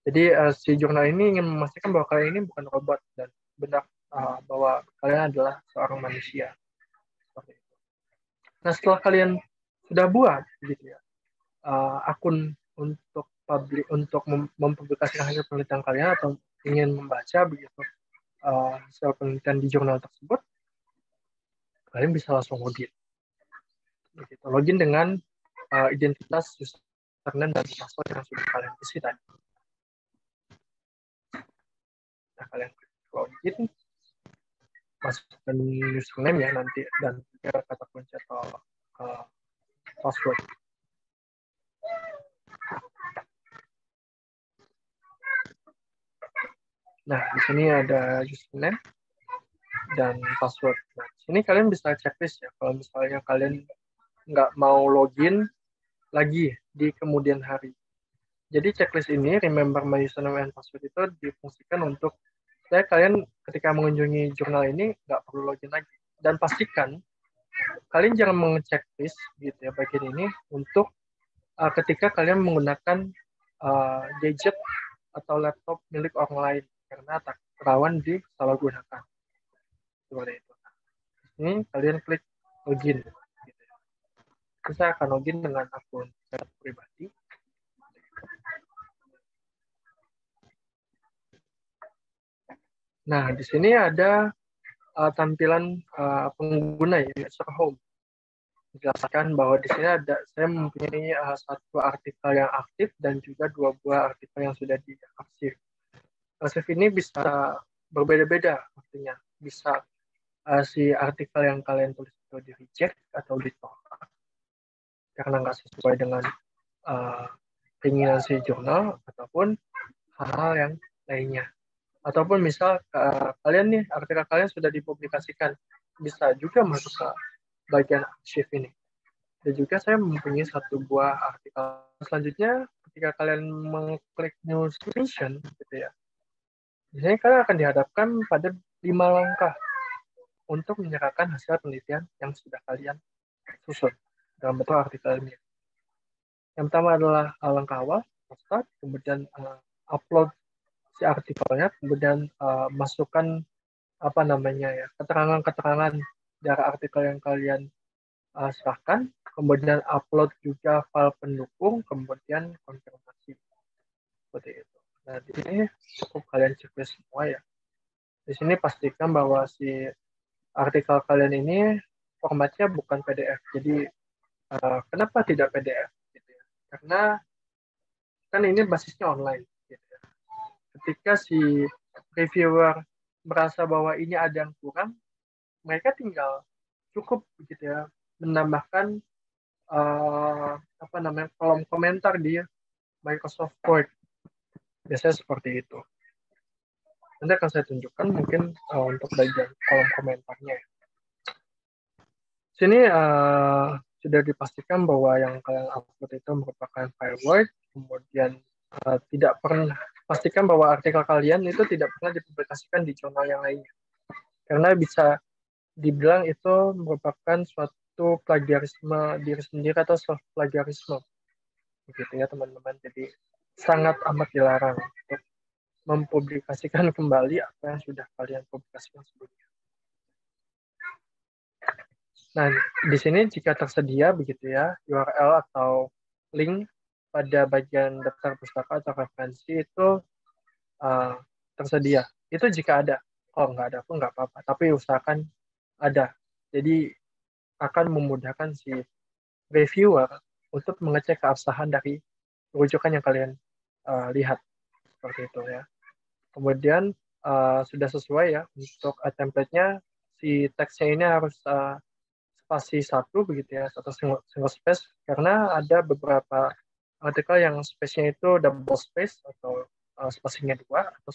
Jadi si jurnal ini ingin memastikan bahwa kalian ini bukan robot dan benar bahwa kalian adalah seorang manusia. Seperti itu. Nah, setelah kalian sudah buat gitu ya akun untuk mempublikasikan hasil penelitian kalian atau ingin membaca begitu hasil penelitian di jurnal tersebut, kalian bisa langsung login. Begitu. Login dengan identitas username dan password yang sudah kalian isi tadi. Nah, kalian login, masukkan username ya nanti dan juga kata kunci atau password. Nah, di sini ada username dan password. Nah, di sini kalian bisa checklist ya. Kalau misalnya kalian nggak mau login lagi di kemudian hari. Jadi checklist ini, remember my username and password, itu difungsikan untuk kalian ketika mengunjungi jurnal ini nggak perlu login lagi. Dan pastikan kalian jangan mengechecklist gitu ya bagian ini untuk ketika kalian menggunakan gadget atau laptop milik orang lain karena rawan disalahgunakan. Seperti itu. Ini kalian klik login. Gitu ya. Saya akan login dengan akun pribadi. Nah, di sini ada tampilan pengguna ya, user home. Jelaskan bahwa di sini saya mempunyai satu artikel yang aktif dan juga 2 buah artikel yang sudah diarsip. Arsip ini bisa berbeda-beda, artinya bisa si artikel yang kalian tulis itu di reject atau ditolak karena nggak sesuai dengan keinginan si jurnal ataupun hal-hal yang lainnya. Ataupun misal kalian nih artikel kalian sudah dipublikasikan, bisa juga masuk ke bagian archive ini. Dan juga saya mempunyai satu buah artikel. Selanjutnya, ketika kalian mengklik new submission, gitu ya, biasanya kalian akan dihadapkan pada 5 langkah untuk menyerahkan hasil penelitian yang sudah kalian susun dalam bentuk artikel ini. Yang pertama adalah langkah awal, start, kemudian upload si artikelnya, kemudian masukkan keterangan-keterangan dari artikel yang kalian serahkan, kemudian upload juga file pendukung, kemudian konfirmasi seperti itu. Nah di sini cukup kalian checklist semua ya. Di sini pastikan bahwa si artikel kalian ini formatnya bukan PDF. Jadi kenapa tidak PDF? Gitu ya. Karena kan ini basisnya online. Gitu ya. Ketika si reviewer merasa bahwa ini ada yang kurang, mereka tinggal cukup begitu ya menambahkan kolom komentar di Microsoft Word. Biasanya seperti itu. Nanti akan saya tunjukkan mungkin untuk bagian kolom komentarnya. Sini sudah dipastikan bahwa yang kalian upload itu merupakan file Word, kemudian tidak pernah pastikan bahwa artikel kalian itu tidak pernah dipublikasikan di jurnal yang lainnya. Karena bisa dibilang itu merupakan suatu plagiarisme diri sendiri atau self plagiarisme. Begitu ya teman-teman. Jadi sangat amat dilarang untuk mempublikasikan kembali apa yang sudah kalian publikasikan sebelumnya. Nah, di sini jika tersedia begitu ya, URL atau link pada bagian daftar pustaka atau referensi itu tersedia. Itu jika ada. Kalau nggak ada pun nggak apa-apa. Tapi usahakan ada. Jadi akan memudahkan si reviewer untuk mengecek keabsahan dari rujukan yang kalian lihat. Seperti itu ya. Kemudian sudah sesuai ya untuk template-nya, si teksnya ini harus spasi 1 begitu ya, atau single space, karena ada beberapa artikel yang space-nya itu double space atau spasinya 2 atau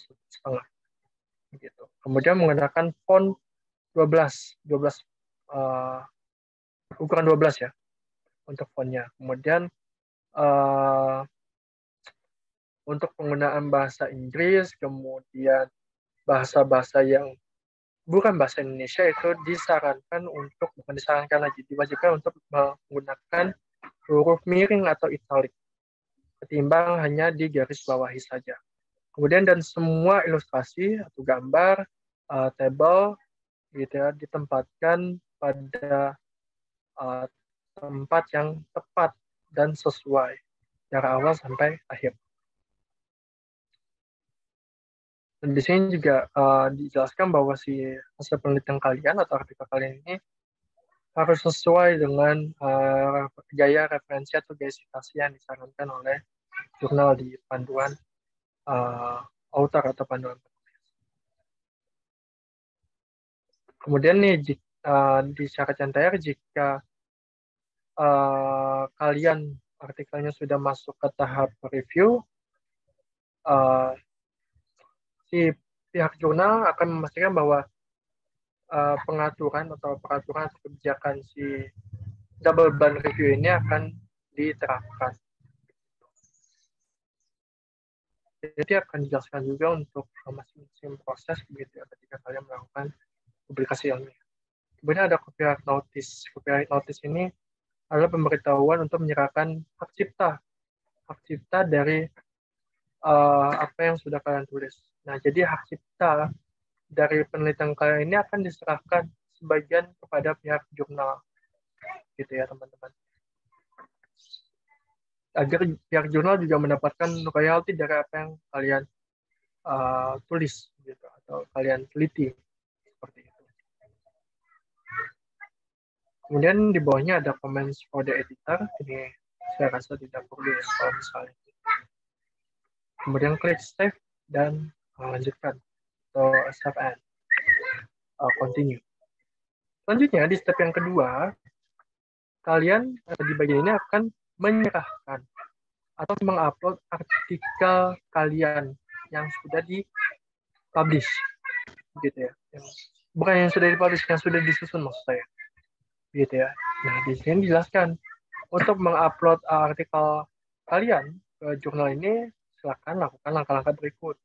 1,5 begitu. Kemudian menggunakan font 12 ukuran 12 ya untuk fontnya. Kemudian untuk penggunaan bahasa Inggris, kemudian bahasa-bahasa yang bukan bahasa Indonesia itu bukan disarankan lagi, diwajibkan untuk menggunakan huruf miring atau italic, ketimbang hanya di garis bawahi saja. Kemudian dan semua ilustrasi atau gambar, table, gitu ya, ditempatkan pada tempat yang tepat dan sesuai dari awal sampai akhir. Dan di sini juga dijelaskan bahwa si hasil penelitian kalian atau artikel kalian ini harus sesuai dengan gaya referensi atau gaya citasi yang disarankan oleh jurnal di panduan author atau panduan penulis. Kemudian nih di syarat yang terakhir, jika kalian artikelnya sudah masuk ke tahap review, si pihak jurnal akan memastikan bahwa pengaturan atau peraturan atau kebijakan si double blind review ini akan diterapkan. Jadi akan dijelaskan juga untuk masing-masing proses begitu ya ketika kalian melakukan publikasi ilmiah. Kemudian ada copyright notice. Copyright notice ini adalah pemberitahuan untuk menyerahkan hak cipta dari apa yang sudah kalian tulis. Nah, jadi hak cipta dari penelitian kalian ini akan diserahkan sebagian kepada pihak jurnal, gitu ya teman-teman. Agar pihak jurnal juga mendapatkan royalti dari apa yang kalian tulis, gitu, atau kalian teliti, seperti itu. Kemudian di bawahnya ada comments for the editor. Ini saya rasa tidak perlu ya kalau misalnya. Kemudian klik save dan lanjutkan atau save and continue. Selanjutnya di step yang kedua, kalian di bagian ini akan menyerahkan atau mengupload artikel kalian yang sudah di-publish, gitu ya. Bukan yang sudah di-publish, yang sudah disusun maksud saya, gitu ya. Nah, di sini dijelaskan untuk mengupload artikel kalian ke jurnal ini, silakan lakukan langkah-langkah berikut,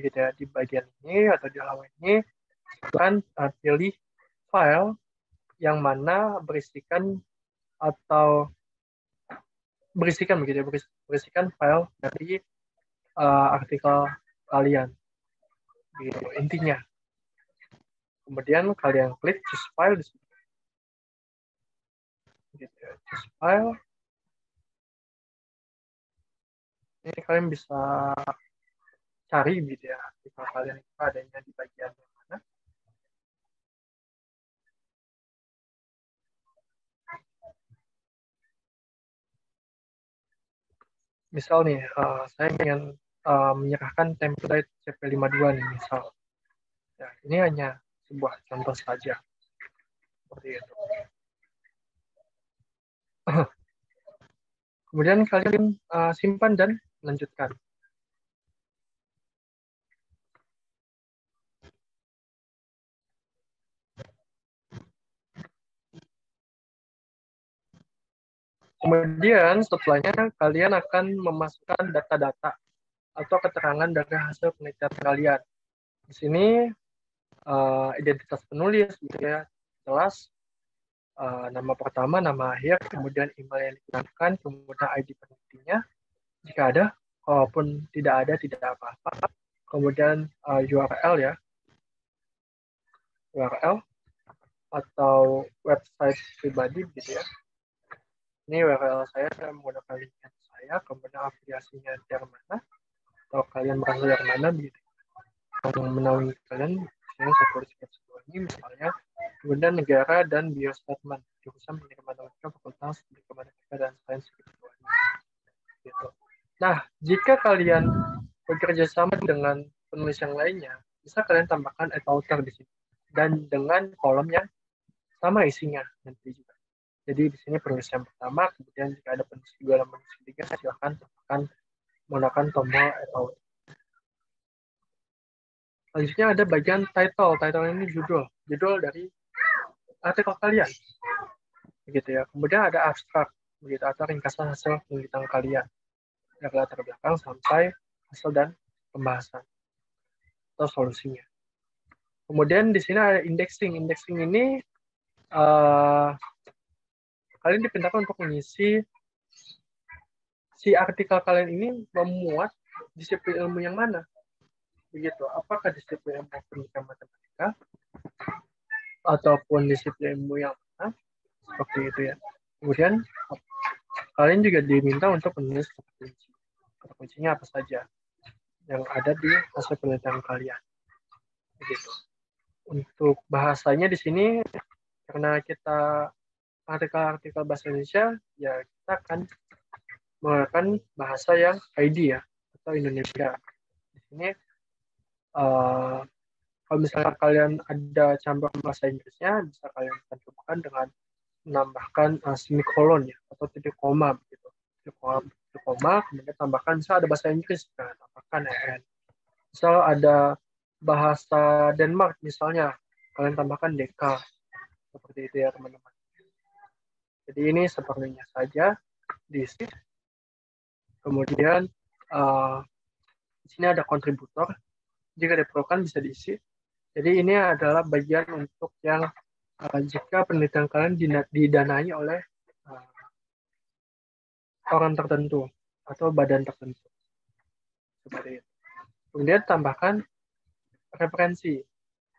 gitu ya. Di bagian ini atau di halaman ini, silakan pilih file yang mana berisikan begitu ya, berisikan file dari artikel kalian, gitu intinya. Kemudian kalian klik choose file di sini, gitu ya, choose file. Ini kalian bisa cari gitu ya artikel kalian itu adanya di bagian yang mana. Misal nih, saya ingin menyerahkan template CP52 nih misal. Ya, ini hanya sebuah contoh saja. Seperti itu. Kemudian kalian simpan dan lanjutkan. Kemudian setelahnya kalian akan memasukkan data-data atau keterangan dari hasil penelitian kalian. Di sini identitas penulis, gitu ya, jelas, nama pertama, nama akhir, kemudian email yang digunakan, kemudian ID penelitinya, jika ada, kalaupun tidak ada, tidak apa-apa. Kemudian URL ya, URL atau website pribadi, gitu ya. Ini URL saya menggunakan link saya, kemudian afiliasinya dari mana, atau kalian berasal dari mana, begitu. Yang menaungi kalian, saya tulis ini misalnya, kemudian negara dan biostatement, jurusan penerimaan matematika Fakultas Matematika dan Sains Kehidupan. Gitu. Nah, jika kalian bekerja sama dengan penulis yang lainnya, bisa kalian tambahkan add author di sini dan dengan kolom yang sama isinya nanti juga. Jadi di sini penulis yang pertama, kemudian jika ada penulis kedua dan penulis ketiga, silakan tambahkan menggunakan tombol add author. Selanjutnya ada bagian title. Title ini judul dari artikel kalian, begitu ya. Kemudian ada abstrak, begitu, atau ringkasan hasil penelitian kalian dari latar belakang sampai hasil dan pembahasan atau solusinya. Kemudian di sini ada indexing. Indexing ini kalian diperintahkan untuk mengisi si artikel kalian ini memuat disiplin ilmu yang mana, begitu. Apakah disiplin ilmu pendidikan matematika ataupun disiplin ilmu yang mana, seperti itu ya. Kemudian kalian juga diminta untuk menulis kata kunci. Kata kuncinya apa saja yang ada di hasil penelitian kalian, begitu. Untuk bahasanya di sini, karena kita artikel-artikel bahasa Indonesia, ya kita akan menggunakan bahasa yang ID ya, atau Indonesia. Di sini kalau misalnya kalian ada campuran bahasa Inggrisnya, bisa kalian cobakan dengan menambahkan semikolon ya, atau titik koma begitu. Titik koma, kemudian tambahkan, misal ada bahasa Inggris, tambahkan EN. Misal ada bahasa Denmark misalnya, kalian tambahkan DK. Seperti itu ya teman-teman. Jadi ini sepertinya saja diisi. Kemudian di sini ada kontributor. Jika diperlukan bisa diisi. Jadi ini adalah bagian untuk yang jika penelitian kalian didanai oleh orang tertentu atau badan tertentu. Seperti itu. Kemudian tambahkan referensi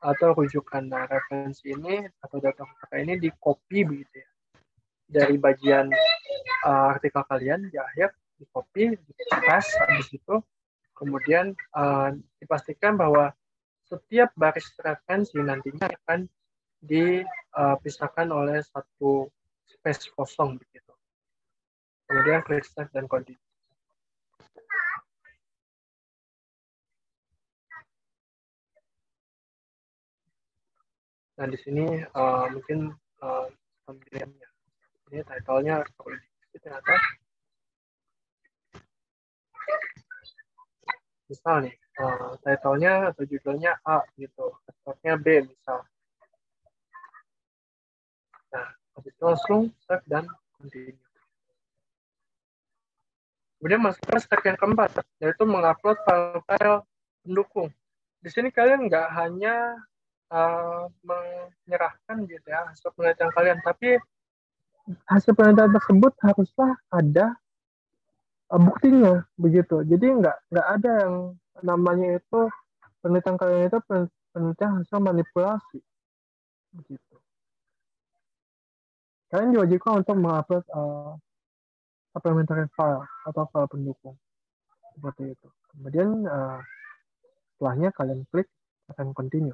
atau rujukan. Nah, referensi ini atau data ini di copy begitu ya, dari bagian artikel kalian di akhir, di copy, di paste, habis itu kemudian dipastikan bahwa setiap baris referensi nantinya akan pisahkan oleh satu space kosong begitu. Kemudian klik save dan continue. Nah, di sini mungkin pemilihannya. Ini title-nya kalau di ternyata misal nih title-nya atau judulnya A gitu, password-nya B misal. Nah, habis itu langsung save dan continue. Kemudian masuk ke step yang keempat, yaitu mengupload file-file pendukung. Di sini kalian nggak hanya menyerahkan gitu ya hasil penelitian kalian, tapi hasil penelitian tersebut haruslah ada buktinya begitu. Jadi nggak ada yang namanya itu penelitian kalian itu penelitian hasil manipulasi begitu. Kalian diwajibkan untuk mengupload supplementary file atau file pendukung seperti itu. Kemudian setelahnya kalian klik akan continue.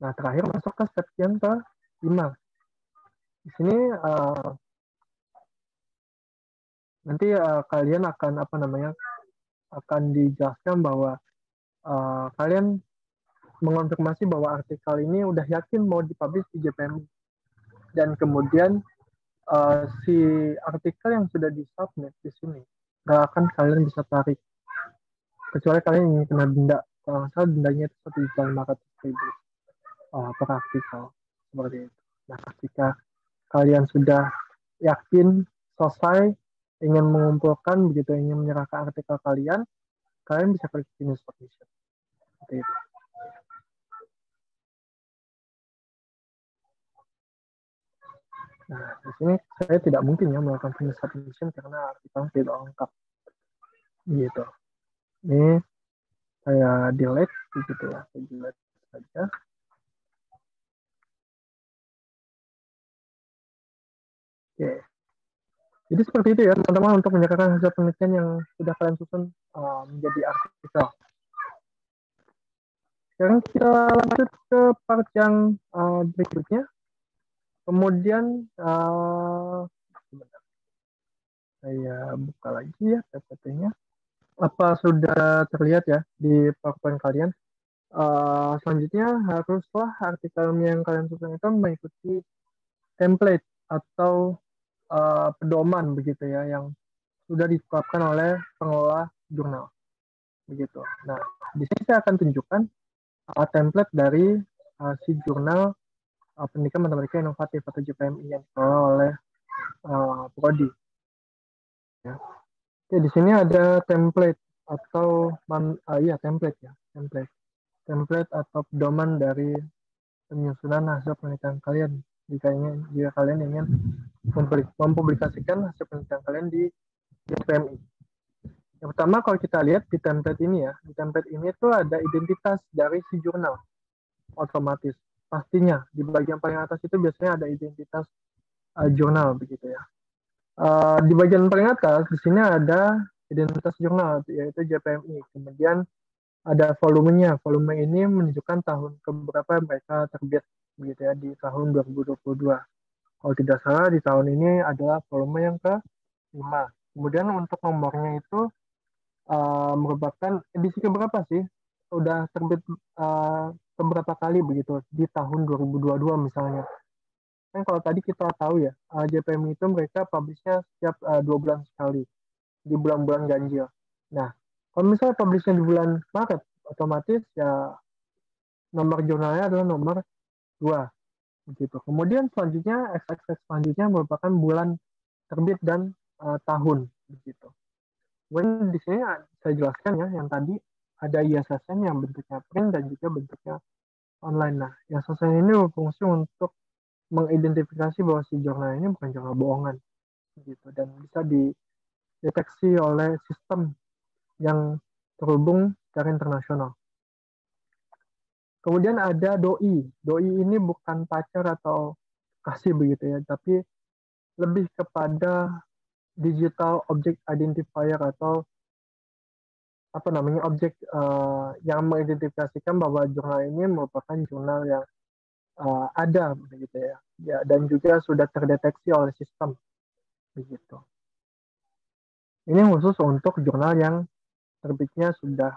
Nah, terakhir masuk ke step yang ke-5. Di sini nanti kalian akan akan dijelaskan bahwa kalian mengonfirmasi bahwa artikel ini udah yakin mau dipublish di JPMI, dan kemudian si artikel yang sudah disubmit di sini nggak akan kalian bisa tarik kecuali kalian ingin kena denda. Kalau nggak salah dendanya itu 1.500.000 per artikel seperti itu. Nah, ketika kalian sudah yakin selesai ingin mengumpulkan begitu, ingin menyerahkan artikel kalian bisa klik finish submission seperti itu. Nah, di sini saya tidak mungkin ya melakukan finish submission karena artikel tidak lengkap gitu. Ini saya delete begitu ya, saya delete saja. Oke. Jadi seperti itu ya teman-teman untuk menyerahkan hasil penelitian yang sudah kalian susun menjadi artikel. Sekarang kita lanjut ke part yang berikutnya. Kemudian saya buka lagi ya PPT-nya. Apa sudah terlihat ya di PowerPoint kalian? Selanjutnya haruslah artikel yang kalian susun itu mengikuti template atau pedoman begitu ya yang sudah ditetapkan oleh pengelola jurnal begitu. Nah, di sini saya akan tunjukkan template dari si jurnal pendidikan matematika inovatif atau JPMI yang dikelola oleh Prodi. Ya. Oke, di sini ada template atau template ya, template atau pedoman dari penyusunan hasil penelitian kalian jika kalian ingin mempublikasikan hasil penelitian kalian di JPMI. Yang pertama kalau kita lihat di template ini ya, di template ini tuh ada identitas dari si jurnal otomatis. Pastinya di bagian paling atas itu biasanya ada identitas jurnal begitu ya. Di bagian paling atas di sini ada identitas jurnal yaitu JPMI. Kemudian ada volumenya. Volume ini menunjukkan tahun keberapa mereka terbit begitu ya di tahun 2022. Kalau tidak salah di tahun ini adalah volume yang ke-5. Kemudian untuk nomornya itu merupakan edisi keberapa sih? Udah terbit keberapa kali begitu di tahun 2022 misalnya. Kan kalau tadi kita tahu ya, JPMI itu mereka publishnya setiap 2 bulan sekali di bulan-bulan ganjil. Nah, kalau misalnya publishnya di bulan Maret, otomatis ya nomor jurnalnya adalah nomor 2 begitu. Kemudian selanjutnya XX selanjutnya merupakan bulan terbit dan tahun begitu. Kemudian di sini saya jelaskan ya yang tadi ada ISSN yang bentuknya print dan juga bentuknya online. Nah, ISSN ini berfungsi untuk mengidentifikasi bahwa si jurnal ini bukan jurnal bohongan gitu dan bisa dideteksi oleh sistem yang terhubung secara internasional. Kemudian ada doi. Doi ini bukan pacar atau kasih begitu ya, tapi lebih kepada digital object identifier atau objek yang mengidentifikasikan bahwa jurnal ini merupakan jurnal yang ada begitu ya. Ya, dan juga sudah terdeteksi oleh sistem begitu. Ini khusus untuk jurnal yang terbitnya sudah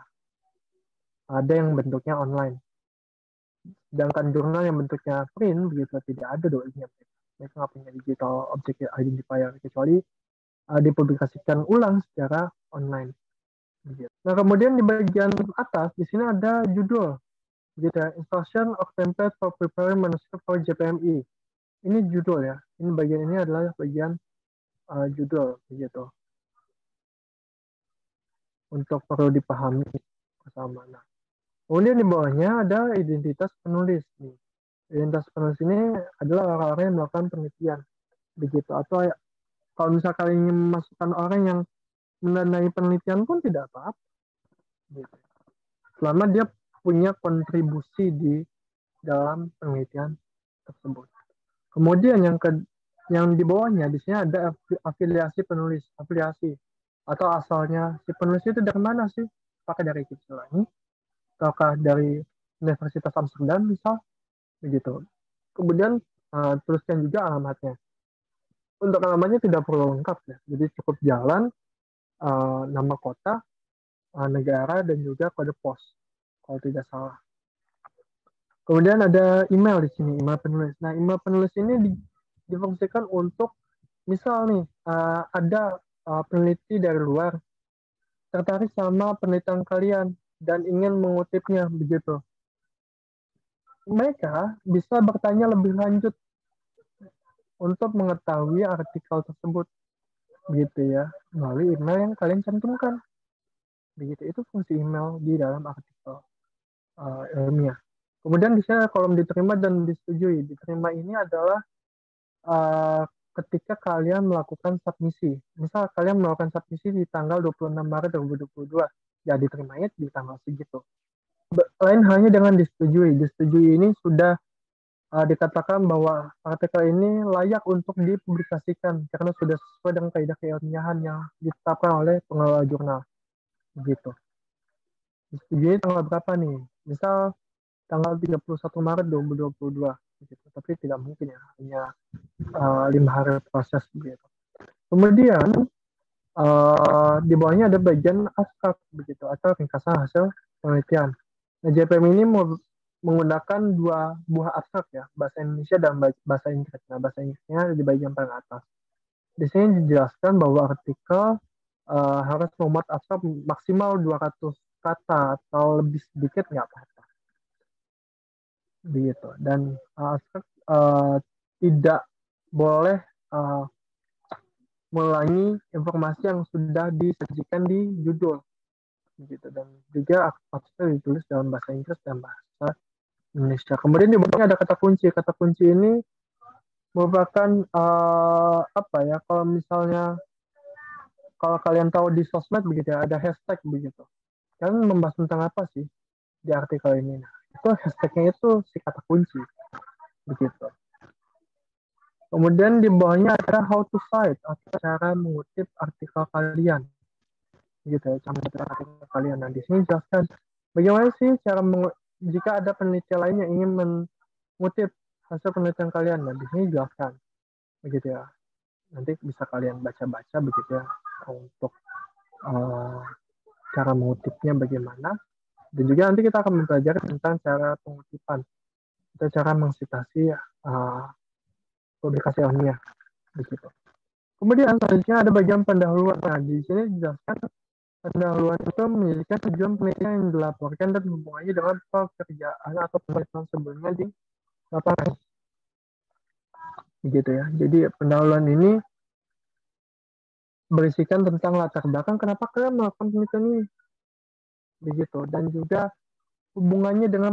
ada yang bentuknya online. Sedangkan jurnal yang bentuknya print begitu tidak ada doanya. Mereka nggak punya digital object identifier kecuali dipublikasikan ulang secara online. Begitu. Nah, kemudian di bagian atas di sini ada judul, gitu ya, Instruction of Template for Preparing Manuscript for JPMI. Ini judul ya. Ini bagian ini adalah bagian judul, begitu. Untuk perlu dipahami bersama. Nah, kemudian di bawahnya ada identitas penulis. Nih. Identitas penulis ini adalah orang-orang yang melakukan penelitian, begitu. Atau kalau misalkan ingin memasukkan orang yang mendanai penelitian pun tidak apa-apa. Gitu. Selama dia punya kontribusi di dalam penelitian tersebut. Kemudian yang di bawahnya di sini ada afiliasi penulis, afiliasi atau asalnya si penulis itu dari mana sih? Apakah dari Kipslangi, ataukah dari Universitas Amsterdam misal, begitu. Kemudian tuliskan juga alamatnya. Untuk alamatnya tidak perlu lengkap ya, jadi cukup jalan, nama kota, negara dan juga kode pos kalau tidak salah. Kemudian ada email di sini, email penulis. Nah, email penulis ini difungsikan untuk misal nih ada peneliti dari luar tertarik sama penelitian kalian dan ingin mengutipnya begitu. Mereka bisa bertanya lebih lanjut untuk mengetahui artikel tersebut gitu ya melalui email yang kalian cantumkan. Begitu itu fungsi email di dalam artikel ilmiah. Kemudian bisa kolom diterima dan disetujui. Diterima ini adalah uh, ketika kalian melakukan submisi. Misal kalian melakukan submisi di tanggal 26 Maret 2022, ya diterimanya di tanggal segitu. Lain halnya dengan disetujui. Disetujui ini sudah dikatakan bahwa artikel ini layak untuk dipublikasikan karena sudah sesuai dengan kaidah keilmiahan yang ditetapkan oleh pengelola jurnal. Begitu. Disetujui tanggal berapa nih? Misal tanggal 31 Maret 2022. Begitu. Tapi tidak mungkin ya, hanya 5 hari proses begitu. Kemudian di bawahnya ada bagian abstrak begitu atau ringkasan hasil penelitian. Nah, JPM ini menggunakan dua buah abstrak ya, bahasa Indonesia dan bahasa Inggris. Nah, bahasa Inggrisnya ada di bagian paling atas. Di sini dijelaskan bahwa artikel harus memuat abstrak maksimal 200 kata atau lebih sedikit nggak apa-apa. Begitu. Dan abstrak tidak boleh mengulangi informasi yang sudah disajikan di judul gitu, dan juga abstrak ditulis dalam bahasa Inggris dan bahasa Indonesia. Kemudian di bawahnya ada kata kunci. Kata kunci ini merupakan apa ya, kalau misalnya kalau kalian tahu di sosmed begitu ya, ada hashtag begitu. Kalian membahas tentang apa sih di artikel ini? Nah, itu hashtagnya itu si kata kunci begitu. Kemudian di bawahnya ada how to cite atau cara mengutip artikel kalian. Gitu ya, cara mengutip artikel kalian. Nah, di sini jelaskan bagaimana sih cara jika ada penelitian lain yang ingin mengutip hasil penelitian kalian. Nah, di sini jelaskan. Begitu ya. Nanti bisa kalian baca-baca begitu ya untuk cara mengutipnya bagaimana. Dan juga nanti kita akan mempelajari tentang cara pengutipan atau cara mensitasi publikasi ilmiah begitu. Kemudian selanjutnya ada bagian pendahuluan. Nah, di sini dijelaskan pendahuluan itu memiliki tujuan penelitian yang dilaporkan dan hubungannya dengan pekerjaan atau penelitian sebelumnya di lapangan. Begitu ya. Jadi pendahuluan ini berisikan tentang latar belakang kenapa kalian melakukan penelitian ini. Begitu. Dan juga hubungannya dengan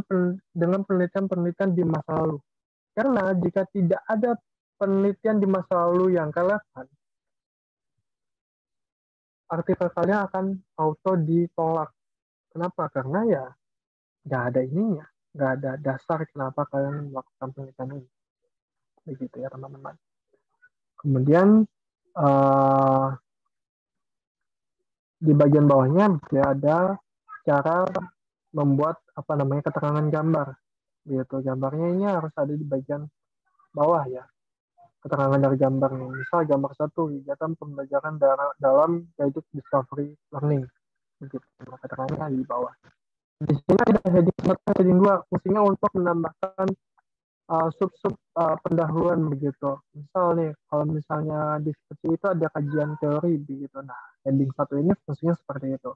penelitian-penelitian di masa lalu. Karena jika tidak ada penelitian di masa lalu yang relevan, artikel kalian akan auto ditolak. Kenapa? Karena ya nggak ada ininya, nggak ada dasar kenapa kalian melakukan penelitian ini. Begitu ya teman-teman. Kemudian di bagian bawahnya ya ada cara membuat apa namanya keterangan gambar gitu. Gambarnya ini harus ada di bagian bawah ya. Keterangan dari gambar nih. Misal gambar satu kegiatan pembelajaran dalam guided discovery learning. Begitu. Keterangannya di bawah. Di sini ada heading 1, heading 2. Fungsinya untuk menambahkan sub-sub pendahuluan begitu. Misal nih, kalau misalnya diskusi itu ada kajian teori begitu. Nah, heading 1 ini fungsinya seperti itu.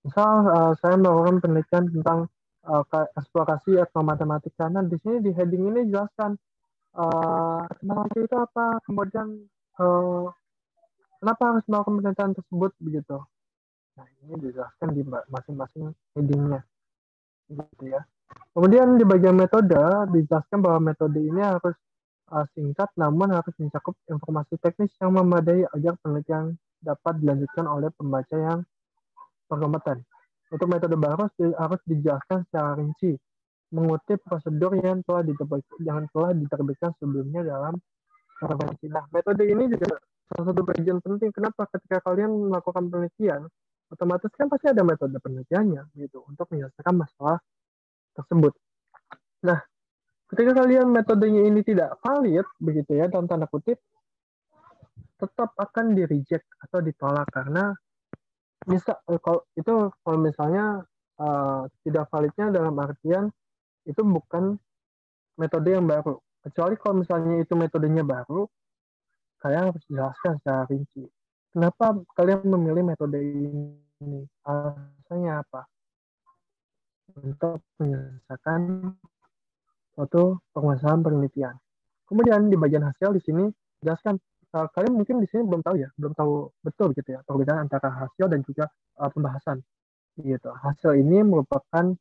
Misal saya melakukan penelitian tentang eksplorasi atau matematika. Nah, di sini di heading ini jelaskan matematika itu apa, kemudian uh, kenapa harus melakukan penelitian tersebut begitu. Nah, ini dijelaskan di masing-masing headingnya, gitu ya. Kemudian di bagian metode dijelaskan bahwa metode ini harus singkat namun harus mencakup informasi teknis yang memadai agar penelitian dapat dilanjutkan oleh pembaca yang berkompeten. Untuk metode baru harus dijelaskan secara rinci, mengutip prosedur yang telah diterbitkan sebelumnya dalam referensi. Nah, metode ini juga salah satu bagian penting. Kenapa? Ketika kalian melakukan penelitian, otomatis kan pasti ada metode penelitiannya gitu untuk menyelesaikan masalah tersebut. Nah, ketika kalian metodenya ini tidak valid begitu ya dalam tanda kutip, tetap akan di reject atau ditolak karena kalau misalnya tidak validnya dalam artian itu bukan metode yang baru. Kecuali kalau misalnya itu metodenya baru, kalian harus jelaskan secara rinci. Kenapa kalian memilih metode ini? Alasannya apa? Untuk menyelesaikan suatu permasalahan penelitian. Kemudian di bagian hasil di sini jelaskan kalian mungkin di sini belum tahu ya, belum tahu betul gitu ya perbedaan antara hasil dan juga pembahasan gitu. Hasil ini merupakan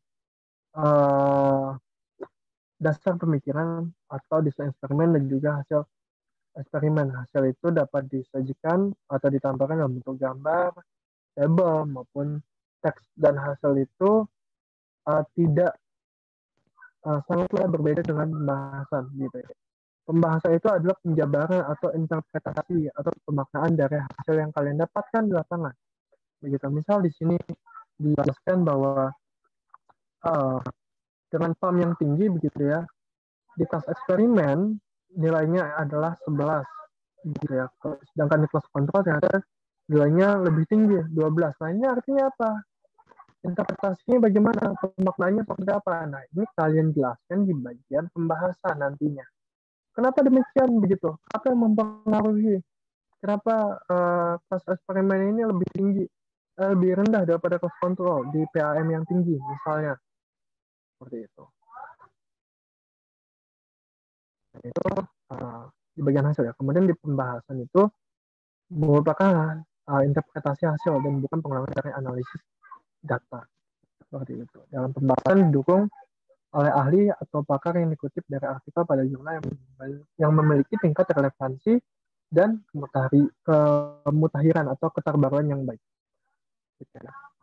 uh, dasar pemikiran atau desain eksperimen dan juga hasil eksperimen. Hasil itu dapat disajikan atau ditampilkan dalam bentuk gambar, tabel maupun teks dan hasil itu tidak sangatlah berbeda dengan pembahasan gitu ya. Pembahasan itu adalah penjabaran atau interpretasi atau pemaknaan dari hasil yang kalian dapatkan di lapangan. Begitu. Misal di sini dijelaskan bahwa uh, dengan PAM yang tinggi begitu ya, di kelas eksperimen nilainya adalah 11 gitu ya. Sedangkan di kelas kontrol ternyata nilainya lebih tinggi 12. Nah, ini artinya apa? Interpretasinya bagaimana? Pemaknaannya seperti apa? Nah, ini kalian jelaskan di bagian pembahasan nantinya. Kenapa demikian begitu? Apa yang mempengaruhi? Kenapa kelas eksperimen ini lebih tinggi, lebih rendah daripada kelas kontrol di PAM yang tinggi, misalnya seperti itu. Nah, itu di bagian hasil ya. Kemudian di pembahasan itu merupakan interpretasi hasil dan bukan pengulangan dari analisis data seperti itu. Dalam pembahasan didukung oleh ahli atau pakar yang dikutip dari artikel pada jurnal yang memiliki tingkat relevansi dan kemutahiran atau keterbaruan yang baik.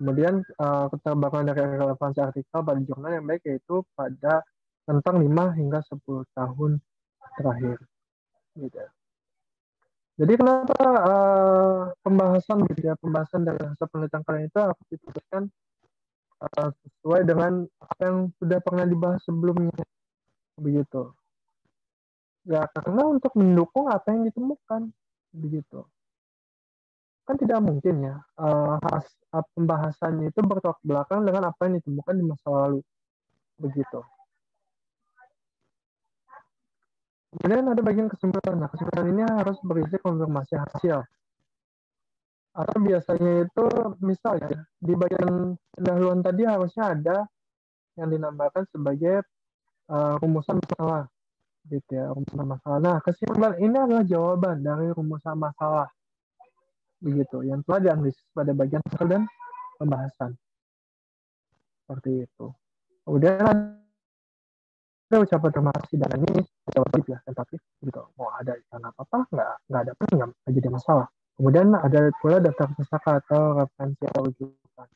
Kemudian keterbaruan dari relevansi artikel pada jurnal yang baik yaitu pada tentang 5 hingga 10 tahun terakhir. Gitu. Jadi kenapa pembahasan dari hasil penelitian kalian itu harus dituliskan sesuai dengan apa yang sudah pernah dibahas sebelumnya, begitu. Ya karena untuk mendukung apa yang ditemukan, begitu. Kan tidak mungkin ya pembahasannya itu bertolak belakang dengan apa yang ditemukan di masa lalu, begitu. Kemudian ada bagian kesimpulan. Nah, kesimpulan ini harus berisi konfirmasi hasil. Atau biasanya itu misalnya di bagian pendahuluan tadi harusnya ada yang dinamakan sebagai rumusan masalah, gitu ya, rumusan masalah. Nah, kesimpulan ini adalah jawaban dari rumusan masalah, begitu, yang telah dianalisis pada bagian hasil dan pembahasan, seperti itu. Kemudian ada ucapan terima kasih dan ini jawab ya, tentatif, gitu. Mau ada ikan apa nggak ada pun nggak jadi masalah. Kemudian ada pula daftar pustaka atau referensi atau rujukan.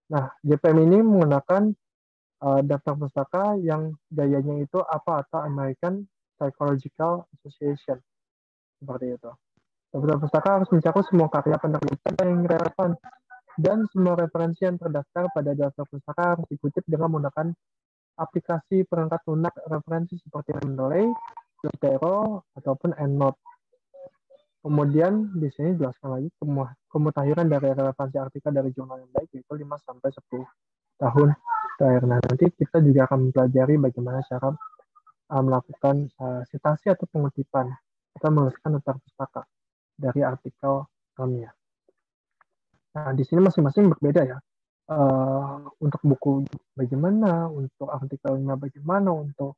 Nah, JPM ini menggunakan daftar pustaka yang gayanya itu apa atau American Psychological Association, seperti itu. Daftar pustaka harus mencakup semua karya penerbitan yang relevan dan semua referensi yang terdaftar pada daftar pustaka harus dikutip dengan menggunakan aplikasi perangkat lunak referensi seperti Mendeley, Zotero, ataupun EndNote. Kemudian di sini jelaskan lagi kemutahiran dari relevansi artikel dari jurnal yang baik yaitu 5 sampai 10 tahun terakhir. Nah, nanti kita juga akan mempelajari bagaimana cara melakukan sitasi atau pengutipan atau menuliskan tentang pustaka dari artikel ilmiah. Nah, di sini masing-masing berbeda ya. Untuk buku bagaimana, untuk artikelnya bagaimana, untuk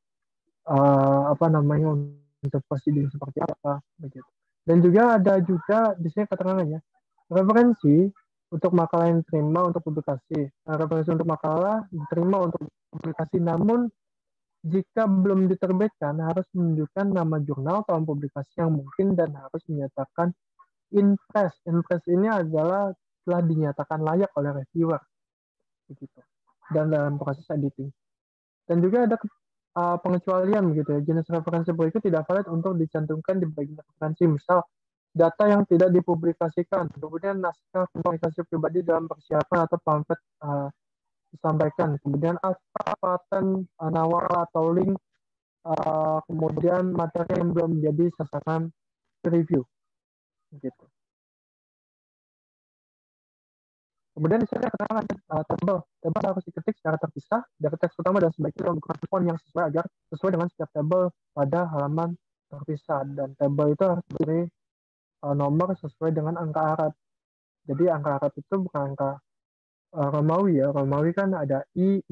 apa namanya, untuk prosedur seperti apa, begitu. Dan juga ada juga di sini keterangannya referensi untuk makalah yang diterima untuk publikasi. Nah, referensi untuk makalah diterima untuk publikasi, namun jika belum diterbitkan harus menunjukkan nama jurnal, tahun publikasi yang mungkin, dan harus menyatakan impress. Impress ini adalah telah dinyatakan layak oleh reviewer, begitu. Dan dalam proses editing. Dan juga ada pengecualian begitu ya. Jenis referensi berikut tidak valid untuk dicantumkan di bagian referensi. Misal data yang tidak dipublikasikan, kemudian naskah komunikasi pribadi dalam persiapan atau pamflet disampaikan, kemudian asal paten, nawar atau link, kemudian materi yang belum menjadi sasaran review, gitu. Kemudian di sini keterangan tabel harus diketik secara terpisah dari teks utama dan sebaiknya menggunakan font yang sesuai agar sesuai dengan setiap tabel pada halaman terpisah, dan tabel itu harus berdiri nomor sesuai dengan angka Arab. Jadi angka Arab itu bukan angka Romawi ya. Romawi kan ada I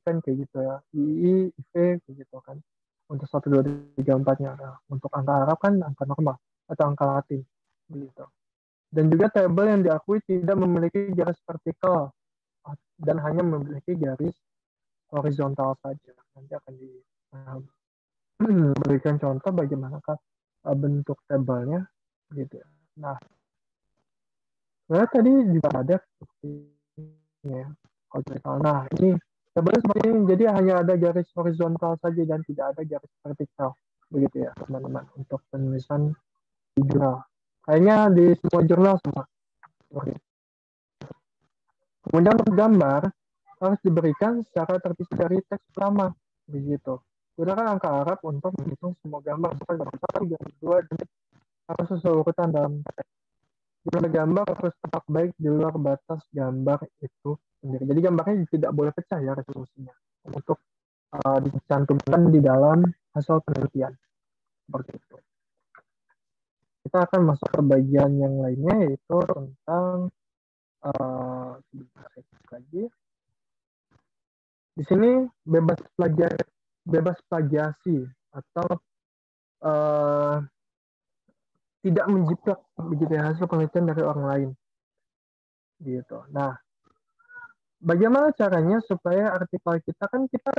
kan kayak gitu ya. I, V kayak gitu kan. Untuk 1, 2, 3, 4-nya. Nah, untuk angka Arab kan angka normal atau angka Latin. Begitu. Dan juga tabel yang diakui tidak memiliki garis vertikal dan hanya memiliki garis horizontal saja. Nanti akan diberikan contoh bagaimana bentuk tabelnya gitu. Nah, sebenarnya tadi juga ada sepertinya horizontal. Nah, ini tabelnya seperti ini. Jadi hanya ada garis horizontal saja dan tidak ada garis vertikal. Begitu ya, teman-teman. Untuk penulisan di jurnal. Kayaknya di semua jurnal semua. Kemudian untuk gambar harus diberikan secara terpisah dari teks utama, begitu. Gunakan angka Arab untuk menghitung semua gambar, gambar 1, gambar 2, dan harus sesuai urutan dalam teks. Jumlah gambar harus tetap baik di luar batas gambar itu sendiri. Jadi gambarnya tidak boleh pecah ya resolusinya untuk dicantumkan di dalam hasil penelitian. Seperti itu. Kita akan masuk ke bagian yang lainnya yaitu tentang lagi. Di sini bebas plagiasi atau tidak menjiplak begitu ya, hasil penelitian dari orang lain. Gitu. Nah, bagaimana caranya supaya artikel kita kan kita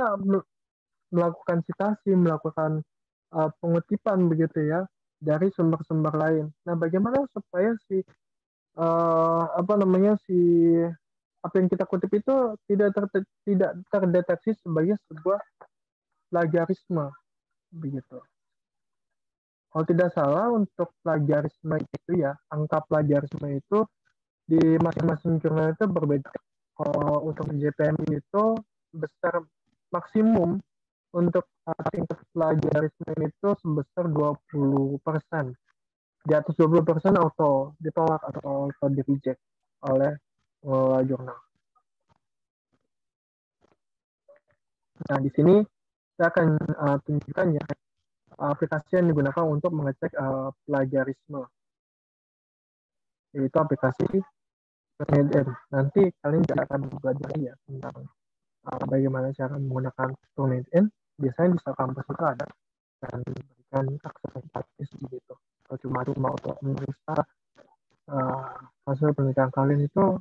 melakukan citasi, melakukan pengutipan begitu ya dari sumber-sumber lain. Nah, bagaimana supaya apa yang kita kutip itu tidak terdeteksi sebagai sebuah plagiarisme begitu. Kalau tidak salah untuk plagiarisme itu ya, angka plagiarisme itu di masing-masing jurnal itu berbeda. Kalau untuk JPM itu besar maksimum untuk tingkat plagiarisme itu sebesar 20%. Di atas 20% auto ditolak atau auto di reject oleh jurnal. Nah, di sini saya akan tunjukkan ya aplikasi yang digunakan untuk mengecek plagiarisme. Yaitu aplikasi Turnitin. Nanti kalian juga akan belajar ya tentang bagaimana cara menggunakan Turnitin. Biasanya di kampus itu ada dan memberikan akses gratis begitu. Kalau cuma untuk memeriksa hasil penelitian kalian itu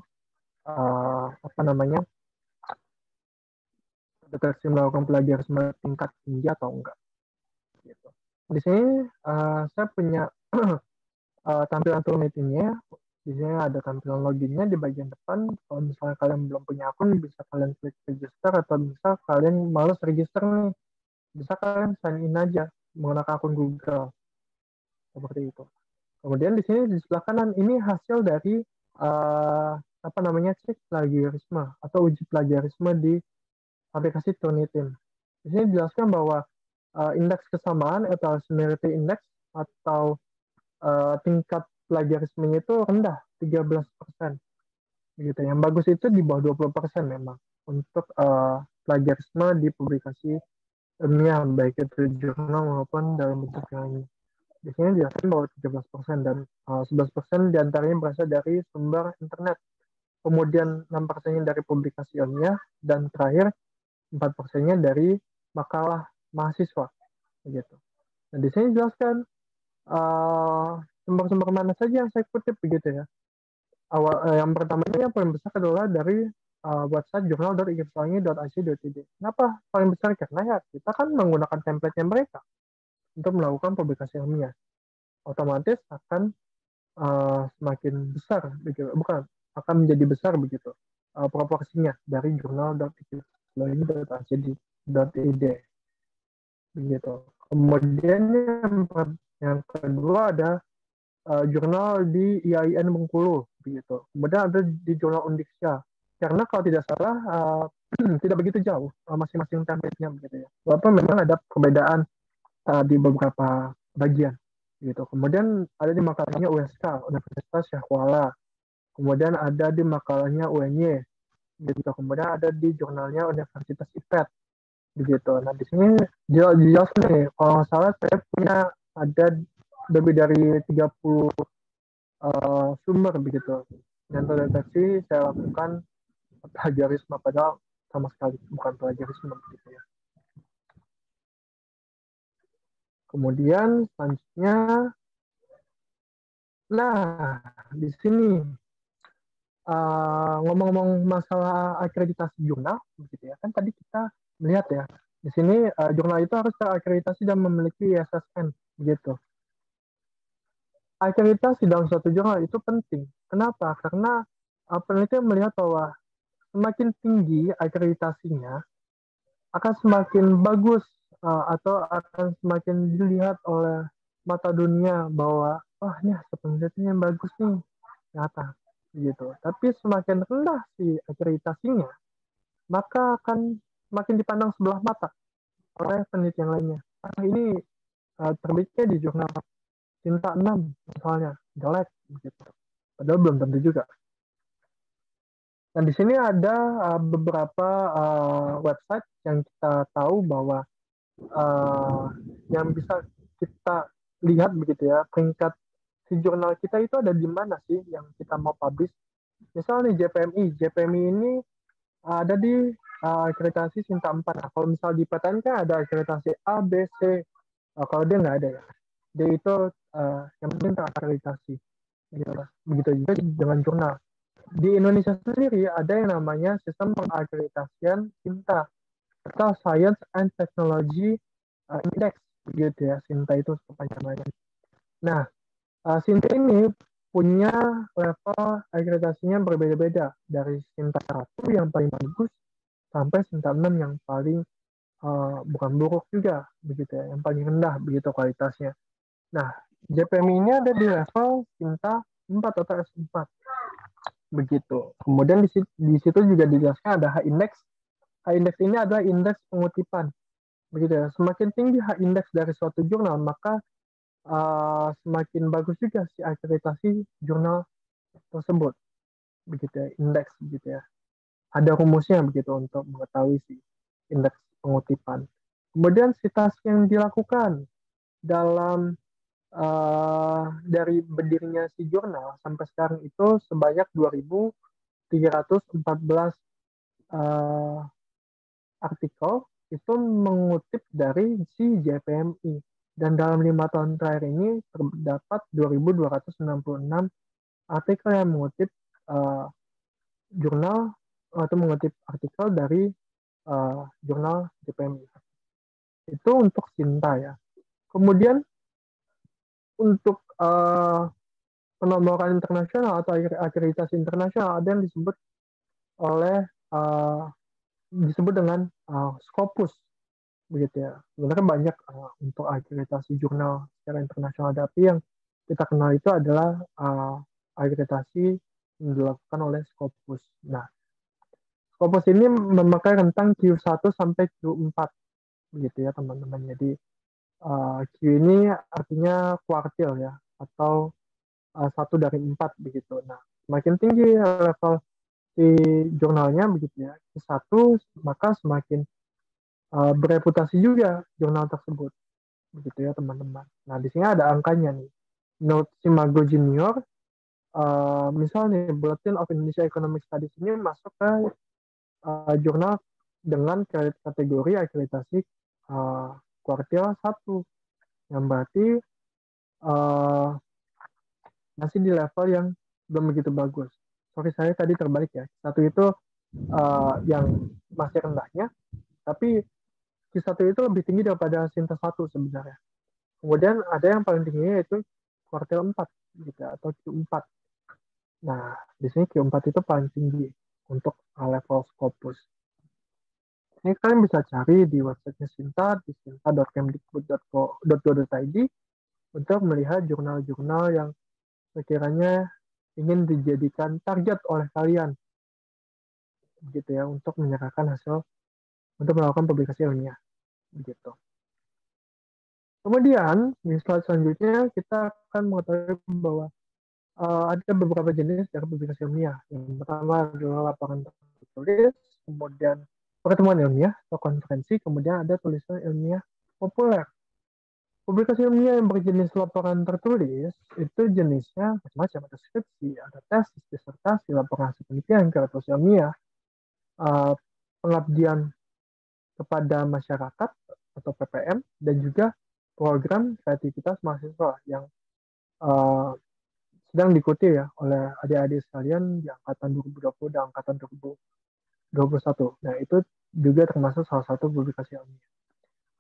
deteksi melakukan plagiarisme tingkat tinggi atau enggak. Gitu. Di sini saya punya tampilan Turnitinnya. Di sini ada tampilan loginnya di bagian depan. Kalau misalnya kalian belum punya akun, bisa kalian klik register, atau bisa kalian males register nih, bisa kalian sign in aja menggunakan akun Google. Seperti itu. Kemudian di sini di sebelah kanan ini hasil dari apa namanya cek plagiarisme atau uji plagiarisme di aplikasi Turnitin. Di sini dijelaskan bahwa indeks kesamaan atau similarity index atau tingkat plagiarismenya itu rendah 13%. Begitu. Yang bagus itu di bawah 20% memang untuk plagiarisme di publikasi ilmiah baik itu jurnal maupun dalam bentuk yang lainnya. Di sini dijelaskan bahwa 13% dan 11% diantaranya berasal dari sumber internet. Kemudian 6%-nya dari publikasi ilmiah dan terakhir 4%-nya dari makalah mahasiswa. Begitu. Dan di sini dijelaskan sumber-sumber mana saja yang saya kutip begitu ya. Yang pertamanya yang paling besar adalah dari website jurnal.ikerswangi.ac.id. Kenapa paling besar? Karena ya kita kan menggunakan template-nya mereka untuk melakukan publikasi ilmiah. Otomatis akan semakin besar, begitu. Bukan, akan menjadi besar begitu proporsinya dari jurnal.ikerswangi.ac.id. Begitu. Kemudian yang kedua ada jurnal di IAIN Bengkulu begitu. Kemudian ada di jurnal Undiksia. Karena kalau tidak salah tidak begitu jauh masing-masing template-nya begitu ya. Walaupun memang ada perbedaan di beberapa bagian gitu. Kemudian ada di makalahnya USK Universitas Syahkuala. Kemudian ada di makalahnya UNY gitu. Kemudian ada di jurnalnya Universitas IPET begitu. Nah di sini jelas nih kalau nggak salah saya punya ada lebih dari 30 sumber begitu dan terdeteksi saya lakukan plagiarisme padahal sama sekali bukan plagiarisme begitu ya. Kemudian selanjutnya, nah di sini ngomong-ngomong masalah akreditasi jurnal begitu ya kan tadi kita melihat ya di sini jurnal itu harus terakreditasi dan memiliki ISSN begitu. Akreditasi dalam suatu jurnal itu penting. Kenapa? Karena peneliti melihat bahwa semakin tinggi akreditasinya akan semakin bagus atau akan semakin dilihat oleh mata dunia bahwa oh ini penelitian yang bagus nih nyata gitu. Tapi semakin rendah si akreditasinya maka akan semakin dipandang sebelah mata oleh peneliti yang lainnya. Ini terbitnya di jurnal Cinta 6 misalnya jelek gitu. Padahal belum tentu juga. Dan di sini ada beberapa website yang kita tahu bahwa yang bisa kita lihat begitu ya peringkat si jurnal kita itu ada di mana sih yang kita mau publish. Misalnya nih JPMI ini ada di akreditasi Sinta 4. Nah, kalau misal di PTN kan ada akreditasi A, B, C. Kalau dia nggak ada ya. Dia itu yang penting terakreditasi. Gitu. Begitu juga dengan jurnal. Di Indonesia sendiri ada yang namanya sistem pengakreditasian SINTA atau Science and Technology Index gitu ya. SINTA itu kepanjangannya. Nah, SINTA ini punya level akreditasinya berbeda-beda dari SINTA 1 yang paling bagus sampai SINTA 6 yang paling bukan buruk juga begitu ya, yang paling rendah begitu kualitasnya. Nah, JPMI ini ada di level SINTA 4 atau S4 begitu. Kemudian di situ juga dijelaskan ada H-index. H-index ini adalah indeks pengutipan. Begitu ya. Semakin tinggi H-index dari suatu jurnal, maka semakin bagus juga si akreditasi jurnal tersebut. Begitu ya, indeks begitu ya. Ada rumusnya begitu untuk mengetahui si indeks pengutipan. Kemudian sitas yang dilakukan dalam dari berdirinya si jurnal sampai sekarang itu sebanyak 2.314 artikel itu mengutip dari si JPMI dan dalam 5 tahun terakhir ini terdapat 2.266 artikel yang mengutip jurnal atau mengutip artikel dari jurnal JPMI. Itu untuk Sinta ya. Kemudian untuk penomoran internasional atau akreditasi internasional ada yang disebut oleh disebut dengan Scopus begitu ya. Sebenarnya banyak untuk akreditasi jurnal secara internasional, tapi yang kita kenal itu adalah akreditasi yang dilakukan oleh Scopus. Nah, Scopus ini memakai rentang Q1 sampai Q4 begitu ya teman-teman. Jadi Q ini artinya kuartil ya, atau satu dari empat begitu. Nah, semakin tinggi level di jurnalnya begitu ya, Q1, maka semakin bereputasi juga jurnal tersebut begitu ya teman-teman. Nah, di sini ada angkanya nih. Menurut Simago Junior, misalnya Bulletin of Indonesia Economic Studies ini masuk ke jurnal dengan kategori akreditasi kuartil 1, yang berarti uh, masih di level yang belum begitu bagus. Sorry, saya tadi terbalik ya. Satu itu yang masih rendahnya, tapi Q1 itu lebih tinggi daripada Sinta 1 sebenarnya. Kemudian ada yang paling tingginya yaitu kuartil 4 gitu, atau Q4. Nah, di sini Q4 itu paling tinggi untuk level Scopus. Ini kalian bisa cari di websitenya Sinta di sinta.kemdikbud.go.id untuk melihat jurnal-jurnal yang sekiranya ingin dijadikan target oleh kalian gitu ya, untuk menyerahkan hasil untuk melakukan publikasi ilmiah begitu. Kemudian di slide selanjutnya kita akan mengetahui bahwa ada beberapa jenis dari publikasi ilmiah. Yang pertama adalah laporan tertulis, kemudian pertemuan ilmiah atau konferensi, kemudian ada tulisan ilmiah populer. Publikasi ilmiah yang berjenis laporan tertulis itu jenisnya macam-macam, ada skripsi, ada tesis, disertasi, laporan hasil penelitian, karya ilmiah, pengabdian kepada masyarakat atau PPM, dan juga program kreativitas mahasiswa yang uh, sedang diikuti ya oleh adik-adik sekalian di angkatan 2020 dan angkatan 2021. Nah, itu juga termasuk salah satu publikasi ilmiah.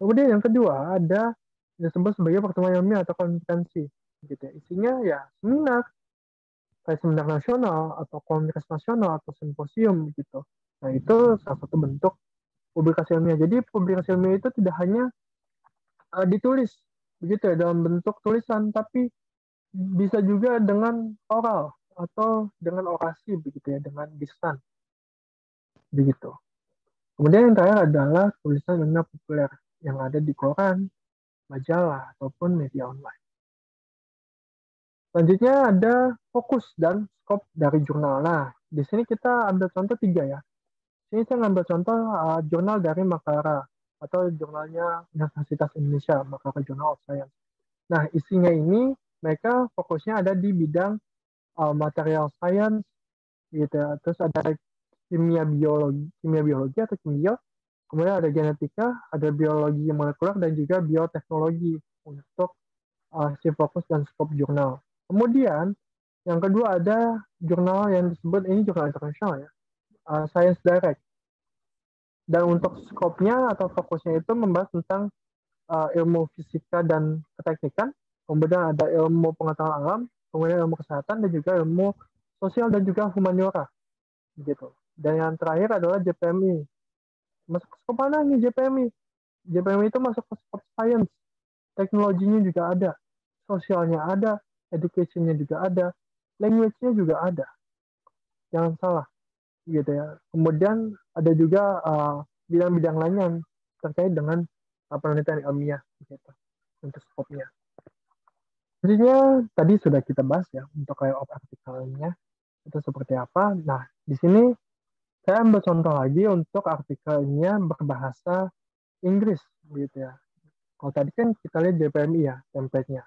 Kemudian yang kedua ada disebut sebagai pertemuan ilmiah atau konferensi. Gitu ya. Isinya ya seminar, kayak seminar nasional atau kongres nasional atau simposium gitu. Nah, itu salah satu bentuk publikasi ilmiah. Jadi publikasi ilmiah itu tidak hanya ditulis begitu ya dalam bentuk tulisan, tapi bisa juga dengan oral atau dengan orasi begitu ya, dengan lisan begitu. Kemudian yang terakhir adalah tulisan ilmiah populer yang ada di koran, majalah ataupun media online. Selanjutnya ada fokus dan skop dari jurnal. Nah, di sini kita ambil contoh 3 ya. Ini saya ngambil contoh jurnal dari Makara atau jurnalnya Universitas Indonesia, Makara Journal of Science. Nah, isinya ini mereka fokusnya ada di bidang material science gitu ya. Terus ada kimia biologi atau kimia. Kemudian ada genetika, ada biologi molekuler dan juga bioteknologi untuk si fokus dan skop jurnal. Kemudian yang kedua ada jurnal yang disebut ini jurnal internasional ya, Science Direct. Dan untuk skopnya atau fokusnya itu membahas tentang ilmu fisika dan keteknikan, kemudian ada ilmu pengetahuan alam, kemudian ilmu kesehatan, dan juga ilmu sosial dan juga humaniora. Gitu. Dan yang terakhir adalah JPMI. Masuk ke skop mana nih JPMI? JPMI itu masuk ke skop science. Teknologinya juga ada, sosialnya ada, education-nya juga ada, language-nya juga ada. Jangan salah, gitu ya. Kemudian ada juga bidang-bidang lain yang terkait dengan penelitian ilmiah, gitu, untuk skopnya. Sebenarnya tadi sudah kita bahas ya untuk kayak artikelnya itu seperti apa. Nah, di sini saya ambil contoh lagi untuk artikelnya berbahasa Inggris, gitu ya. Kalau tadi kan kita lihat JPMI ya, template-nya.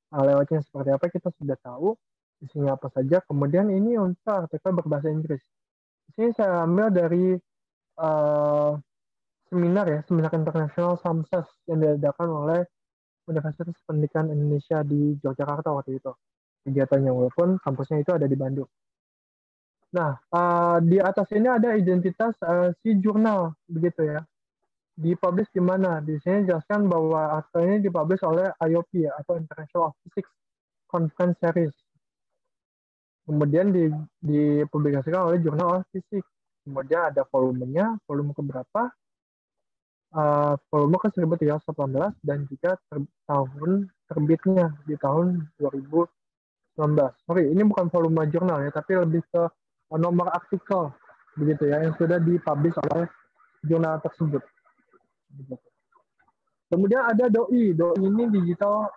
Lewatnya seperti apa kita sudah tahu, isinya apa saja. Kemudian ini untuk artikel berbahasa Inggris. Di sini saya ambil dari uh, seminar ya, seminar internasional SAMSES yang diadakan oleh Universitas Pendidikan Indonesia di Yogyakarta waktu itu. Kegiatannya walaupun kampusnya itu ada di Bandung. Nah, di atas ini ada identitas si jurnal, begitu ya. Dipublish di mana? Di sini jelaskan bahwa artikel ini dipublish oleh IOP ya, atau International Physics Conference Series. Kemudian dipublikasikan oleh Journal of Physics. Kemudian ada volumenya, volume keberapa, volume ke 1318 dan juga tahun terbitnya di tahun 2019. Sorry, ini bukan volume jurnal ya, tapi lebih ke nomor artikel begitu ya yang sudah dipublish oleh jurnal tersebut. Kemudian ada DOI. DOI ini digital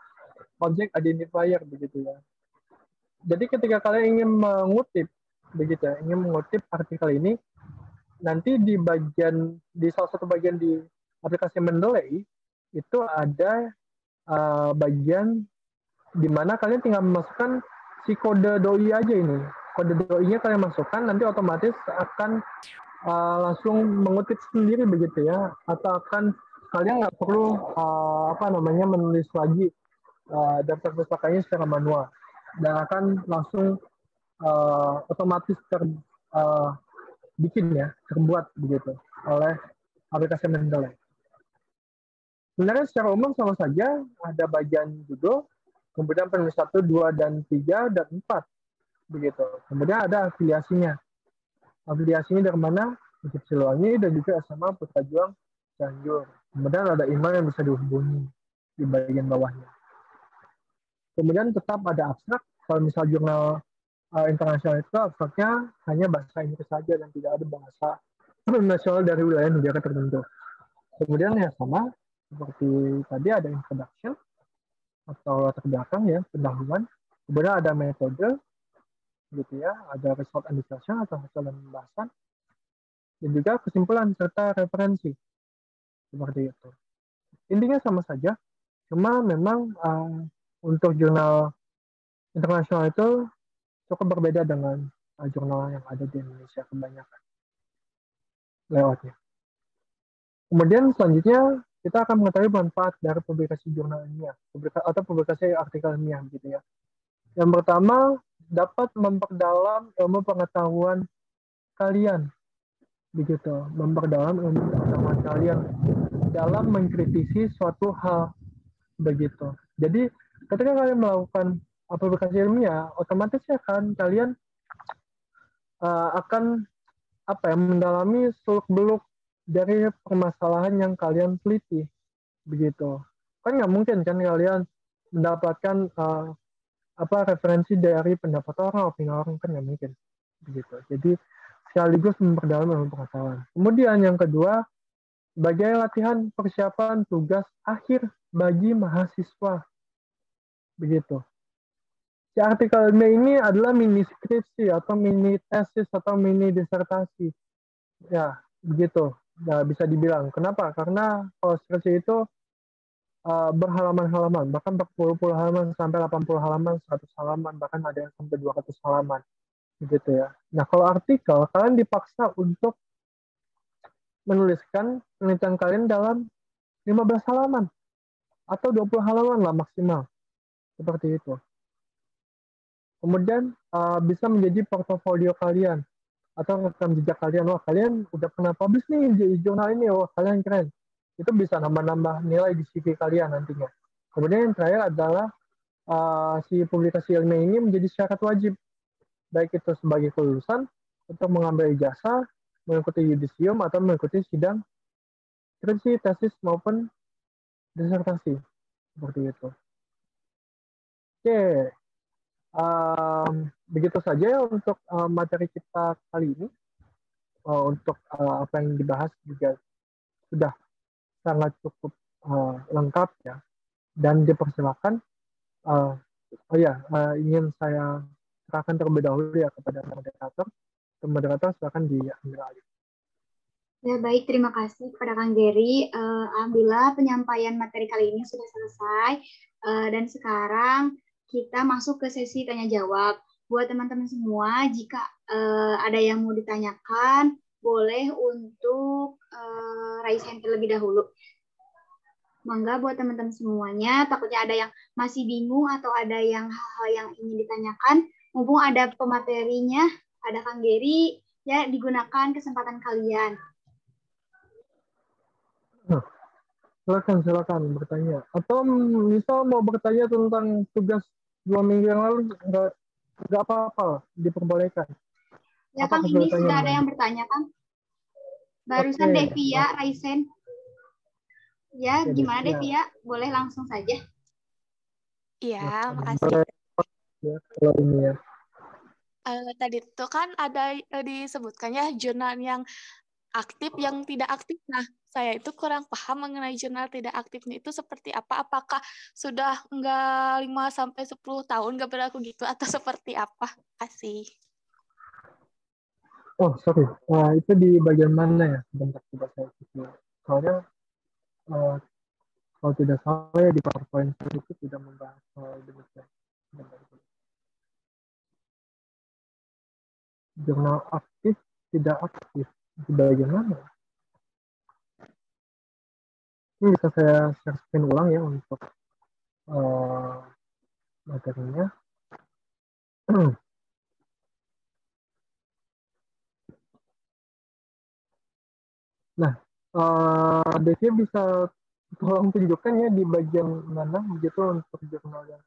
object identifier begitu ya. Jadi ketika kalian ingin mengutip begitu ya, ingin mengutip artikel ini, nanti di salah satu bagian di aplikasi Mendeley itu ada bagian di mana kalian tinggal memasukkan si kode doi aja ini. Kode doi-nya kalian masukkan, nanti otomatis akan langsung mengutip sendiri begitu ya, atau akan kalian nggak perlu menulis lagi daftar pustakanya secara manual, dan akan langsung otomatis terbuat begitu oleh aplikasi Mendeley. Sebenarnya secara umum sama saja, ada bagian judul, kemudian penulis 1, 2, dan 3, dan 4. Begitu. Kemudian ada afiliasinya. Afiliasinya dari mana? Bukit Silowangi dan juga SMA Putra Juang Cianjur. Kemudian ada email yang bisa dihubungi di bagian bawahnya. Kemudian tetap ada abstrak. Kalau misal jurnal internasional itu abstraknya hanya bahasa Inggris saja dan tidak ada bahasa nasional dari wilayah negara tertentu. Kemudian ya sama, seperti tadi ada introduction atau latar belakang ya, pendahuluan. Kemudian ada metode, gitu ya, ada result and discussion atau hasil dan pembahasan, dan juga kesimpulan serta referensi, seperti itu. Intinya sama saja, cuma memang untuk jurnal internasional itu cukup berbeda dengan jurnal yang ada di Indonesia kebanyakan lewatnya. Kemudian selanjutnya kita akan mengetahui manfaat dari publikasi jurnal ilmiah atau publikasi artikel ilmiah gitu ya. Yang pertama, dapat memperdalam ilmu pengetahuan kalian begitu, memperdalam ilmu pengetahuan kalian dalam mengkritisi suatu hal begitu. Jadi ketika kalian melakukan publikasi ilmiah, otomatis ya kan kalian akan mendalami seluk-beluk dari permasalahan yang kalian teliti begitu. Kan nggak mungkin kan kalian mendapatkan referensi dari pendapat orang, opini orang, kan nggak mungkin begitu. Jadi sekaligus memperdalam ilmu pengetahuan. Kemudian yang kedua, sebagai latihan persiapan tugas akhir bagi mahasiswa begitu. Si artikel ini adalah mini skripsi atau mini tesis atau mini disertasi. Ya, begitu. Ya, bisa dibilang. Kenapa? Karena kalau skripsi itu berhalaman-halaman, bahkan berpuluh-puluh halaman, sampai 80 halaman, 100 halaman, bahkan ada yang sampai 200 halaman. Gitu ya. Nah, kalau artikel, kalian dipaksa untuk menuliskan penelitian kalian dalam 15 halaman atau 20 halaman lah maksimal. Seperti itu. Kemudian bisa menjadi portofolio kalian atau rekam jejak kalian. Wah, kalian udah pernah publish nih di jurnal ini, wah kalian keren. Itu bisa nambah-nambah nilai di CV kalian nantinya. Kemudian yang terakhir adalah si publikasi ilmiah ini menjadi syarat wajib, baik itu sebagai kelulusan untuk mengambil ijazah, mengikuti yudisium, atau mengikuti sidang skripsi, tesis, maupun disertasi. Seperti itu. Oke, begitu saja untuk materi kita kali ini. Untuk apa yang dibahas juga sudah sangat cukup lengkap ya, dan dipersilakan. Ingin saya serahkan terlebih dahulu ya kepada moderator. Moderator silakan diambil alih. Ya, baik, terima kasih kepada Kang Gary. Alhamdulillah penyampaian materi kali ini sudah selesai. Dan sekarang kita masuk ke sesi tanya-jawab. Buat teman-teman semua, jika ada yang mau ditanyakan, boleh untuk raise hand terlebih dahulu. Mangga buat teman-teman semuanya, takutnya ada yang masih bingung atau ada yang hal-hal yang ingin ditanyakan, mumpung ada pematerinya, ada Kang Gary, ya digunakan kesempatan kalian. Silakan bertanya. Atau misal mau bertanya tentang tugas 2 minggu yang lalu, nggak apa-apa, diperbolehkan. Ya Kang, ini sudah ada yang bertanya Kang. Barusan Devia Raisen. Ya, gimana Devia? Boleh langsung saja. Iya, makasih. ya kalau ini ya. Tadi itu kan ada disebutkannya jurnal yang aktif yang tidak aktif. Nah, saya itu kurang paham mengenai jurnal tidak aktifnya itu seperti apa. Apakah sudah enggak 5 sampai 10 tahun nggak berlaku gitu atau seperti apa? Kasih. Oh, sorry. Itu di bagian mana ya? Bentar, coba saya cek dulu. Soalnya eh, kalau tidak salah ya di PowerPoint itu tidak membahas soal demikian. Bentar. Jurnal aktif, tidak aktif. Di bagian mana? Ini bisa saya share screen ulang ya untuk eh, materinya. Nah, Devi bisa tolong tunjukkan ya di bagian mana begitu untuk jurnal yang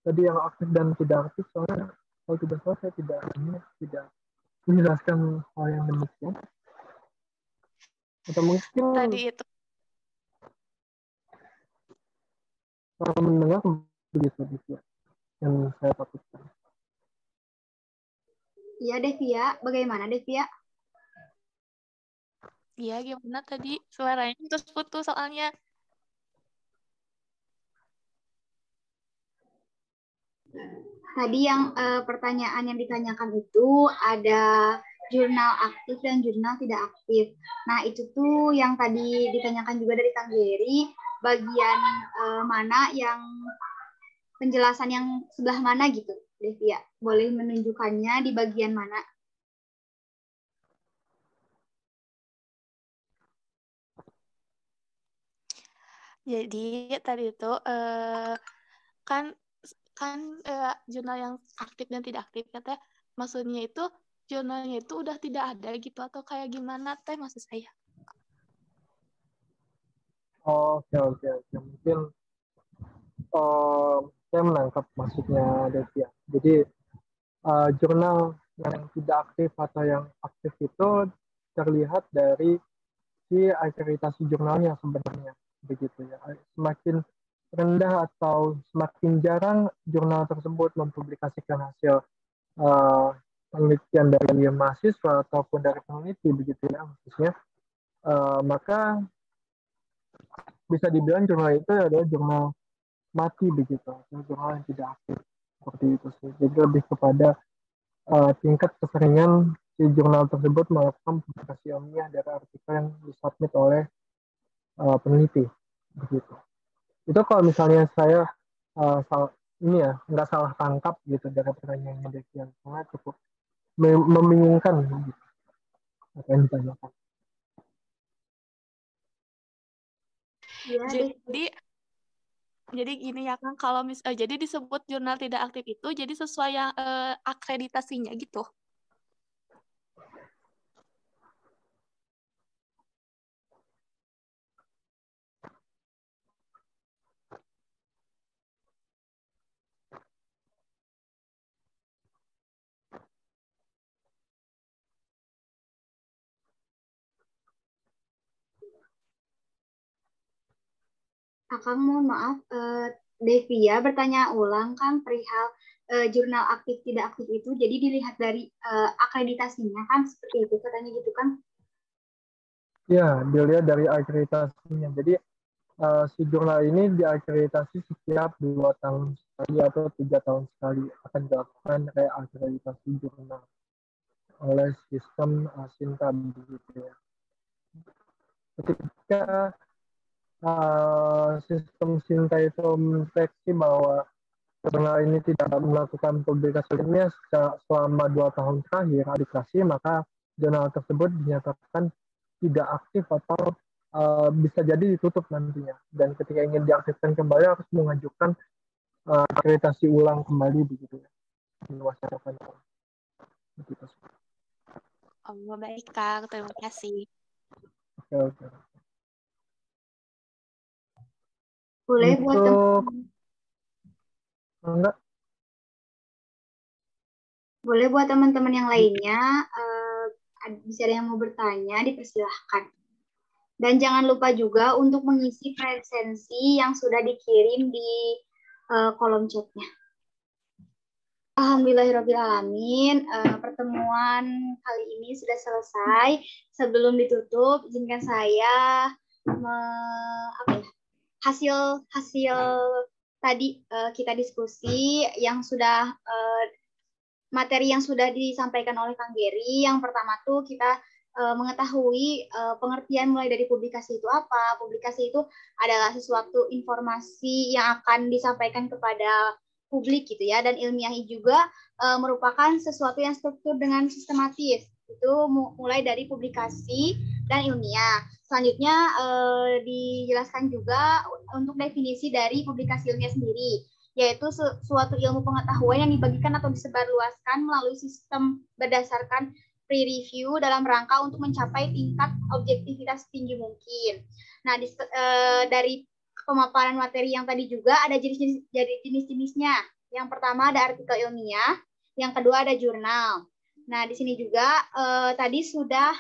tadi yang aktif dan tidak aktif. Soalnya kalau tidak salah saya tidak menjelaskan hal yang demikian. Atau mungkin Tadi itu mendengar begitu yang saya takutkan. Iya, Devia. Bagaimana, Devia? ya gimana tadi suaranya terus putus soalnya. Tadi yang pertanyaan yang ditanyakan itu ada jurnal aktif dan jurnal tidak aktif. Nah, itu tuh yang tadi ditanyakan juga dari Kang Geri, bagian mana yang penjelasan yang sebelah mana gitu, Devia. Boleh menunjukkannya di bagian mana? Jadi tadi itu kan kan jurnal yang aktif dan tidak aktif katanya maksudnya itu jurnalnya itu udah tidak ada gitu atau kayak gimana teh maksud saya. Oke, oke, oke. Mungkin saya menangkap maksudnya Devi ya. Jadi jurnal yang tidak aktif atau yang aktif itu terlihat dari si akreditasi jurnalnya sebenarnya begitu ya. Semakin rendah atau semakin jarang jurnal tersebut mempublikasikan hasil uh, penelitian dari mahasiswa ataupun dari peneliti begitu ya khususnya, maka bisa dibilang jurnal itu adalah jurnal mati begitu atau jurnal yang tidak aktif seperti itu sih. Jadi lebih kepada tingkat keseringan si jurnal tersebut melakukan publikasi ilmiah dari artikel yang disubmit oleh peneliti begitu. Itu kalau misalnya saya ini ya nggak salah tangkap gitu dari pertanyaannya Devian, karena cukup membingungkan gitu, apa yang ditanyakan. Iya, Jadi gini ya kan kalau jadi disebut jurnal tidak aktif itu jadi sesuai yang akreditasinya gitu. Akang mohon maaf, Devia bertanya ulang kan perihal jurnal aktif tidak aktif itu, jadi dilihat dari akreditasinya kan seperti itu katanya gitu kan? Ya, dilihat dari akreditasinya. Jadi si jurnal ini diakreditasi setiap 2 tahun sekali atau 3 tahun sekali akan dilakukan reakreditasi jurnal oleh sistem Sinta begitu ya. Ketika sistem Sinta itu mendeteksi bahwa jurnal ini tidak melakukan publikasi ilmiah selama 2 tahun terakhir aplikasi, maka jurnal tersebut dinyatakan tidak aktif atau bisa jadi ditutup nantinya. Dan ketika ingin diaktifkan kembali harus mengajukan akreditasi ulang kembali begitu ya. Mewasanakan begitu. Oh baik Kang, terima kasih. Oke, oke. Boleh buat Untuk enggak boleh buat teman-teman yang lainnya bisa ada yang mau bertanya dipersilahkan. Dan jangan lupa juga untuk mengisi presensi yang sudah dikirim di kolom chatnya. Alhamdulillahirrahmanirrahim. Pertemuan kali ini sudah selesai. Sebelum ditutup, izinkan saya hasil tadi kita diskusi yang sudah materi yang sudah disampaikan oleh Kang Geri. Yang pertama tuh kita mengetahui pengertian mulai dari publikasi itu apa. Publikasi itu adalah sesuatu informasi yang akan disampaikan kepada publik gitu ya, dan ilmiah juga merupakan sesuatu yang struktur dengan sistematis. Itu mulai dari publikasi dan ilmiah. Selanjutnya dijelaskan juga untuk definisi dari publikasi ilmiah sendiri, yaitu suatu ilmu pengetahuan yang dibagikan atau disebarluaskan melalui sistem berdasarkan pre-review dalam rangka untuk mencapai tingkat objektivitas tinggi mungkin. Nah, dari pemaparan materi yang tadi juga ada jenis-jenisnya. Yang pertama ada artikel ilmiah, yang kedua ada jurnal. Nah, di sini juga tadi sudah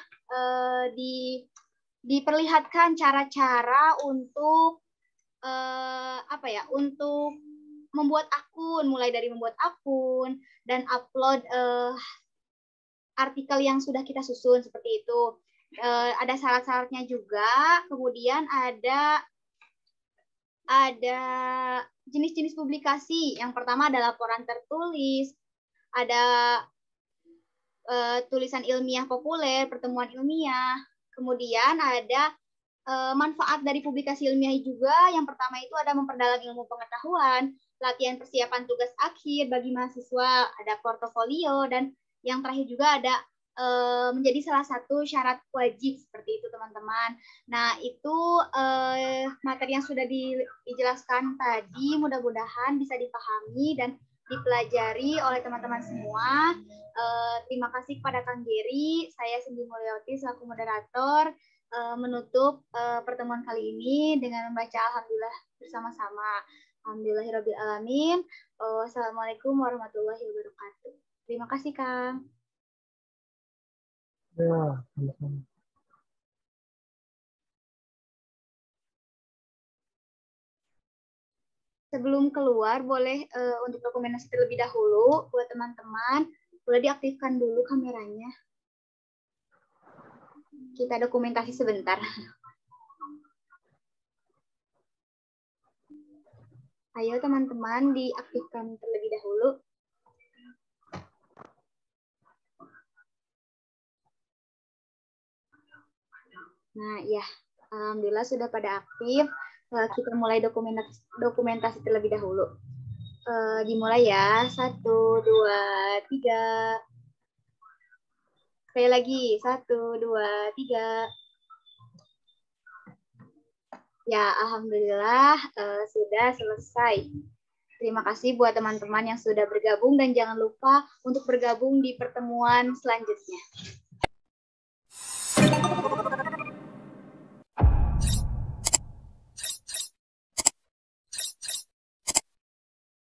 diperlihatkan cara-cara untuk untuk membuat akun, mulai dari membuat akun dan upload artikel yang sudah kita susun seperti itu. Ada syarat-syaratnya juga, kemudian ada jenis-jenis publikasi. Yang pertama ada laporan tertulis, ada tulisan ilmiah populer, pertemuan ilmiah, kemudian ada manfaat dari publikasi ilmiah juga. Yang pertama itu ada memperdalam ilmu pengetahuan, latihan persiapan tugas akhir bagi mahasiswa, ada portofolio, dan yang terakhir juga ada menjadi salah satu syarat wajib seperti itu teman-teman. Nah itu materi yang sudah dijelaskan tadi mudah-mudahan bisa dipahami dan dipelajari oleh teman-teman semua. Terima kasih kepada Kang Geri. Saya Cindy Mulyawati selaku moderator menutup pertemuan kali ini dengan membaca Alhamdulillah bersama-sama. Alhamdulillahirrahmanirrahim. Wassalamualaikum warahmatullahi wabarakatuh. Terima kasih Kang. Ya, sama-sama. Sebelum keluar, boleh untuk dokumentasi terlebih dahulu buat teman-teman, boleh diaktifkan dulu kameranya. Kita dokumentasi sebentar. Ayo teman-teman diaktifkan terlebih dahulu. Nah, ya, alhamdulillah sudah pada aktif. Kita mulai dokumentasi terlebih dahulu. Dimulai ya, 1, 2, 3. Sekali lagi, 1, 2, 3. Ya, alhamdulillah sudah selesai. Terima kasih buat teman-teman yang sudah bergabung dan jangan lupa untuk bergabung di pertemuan selanjutnya.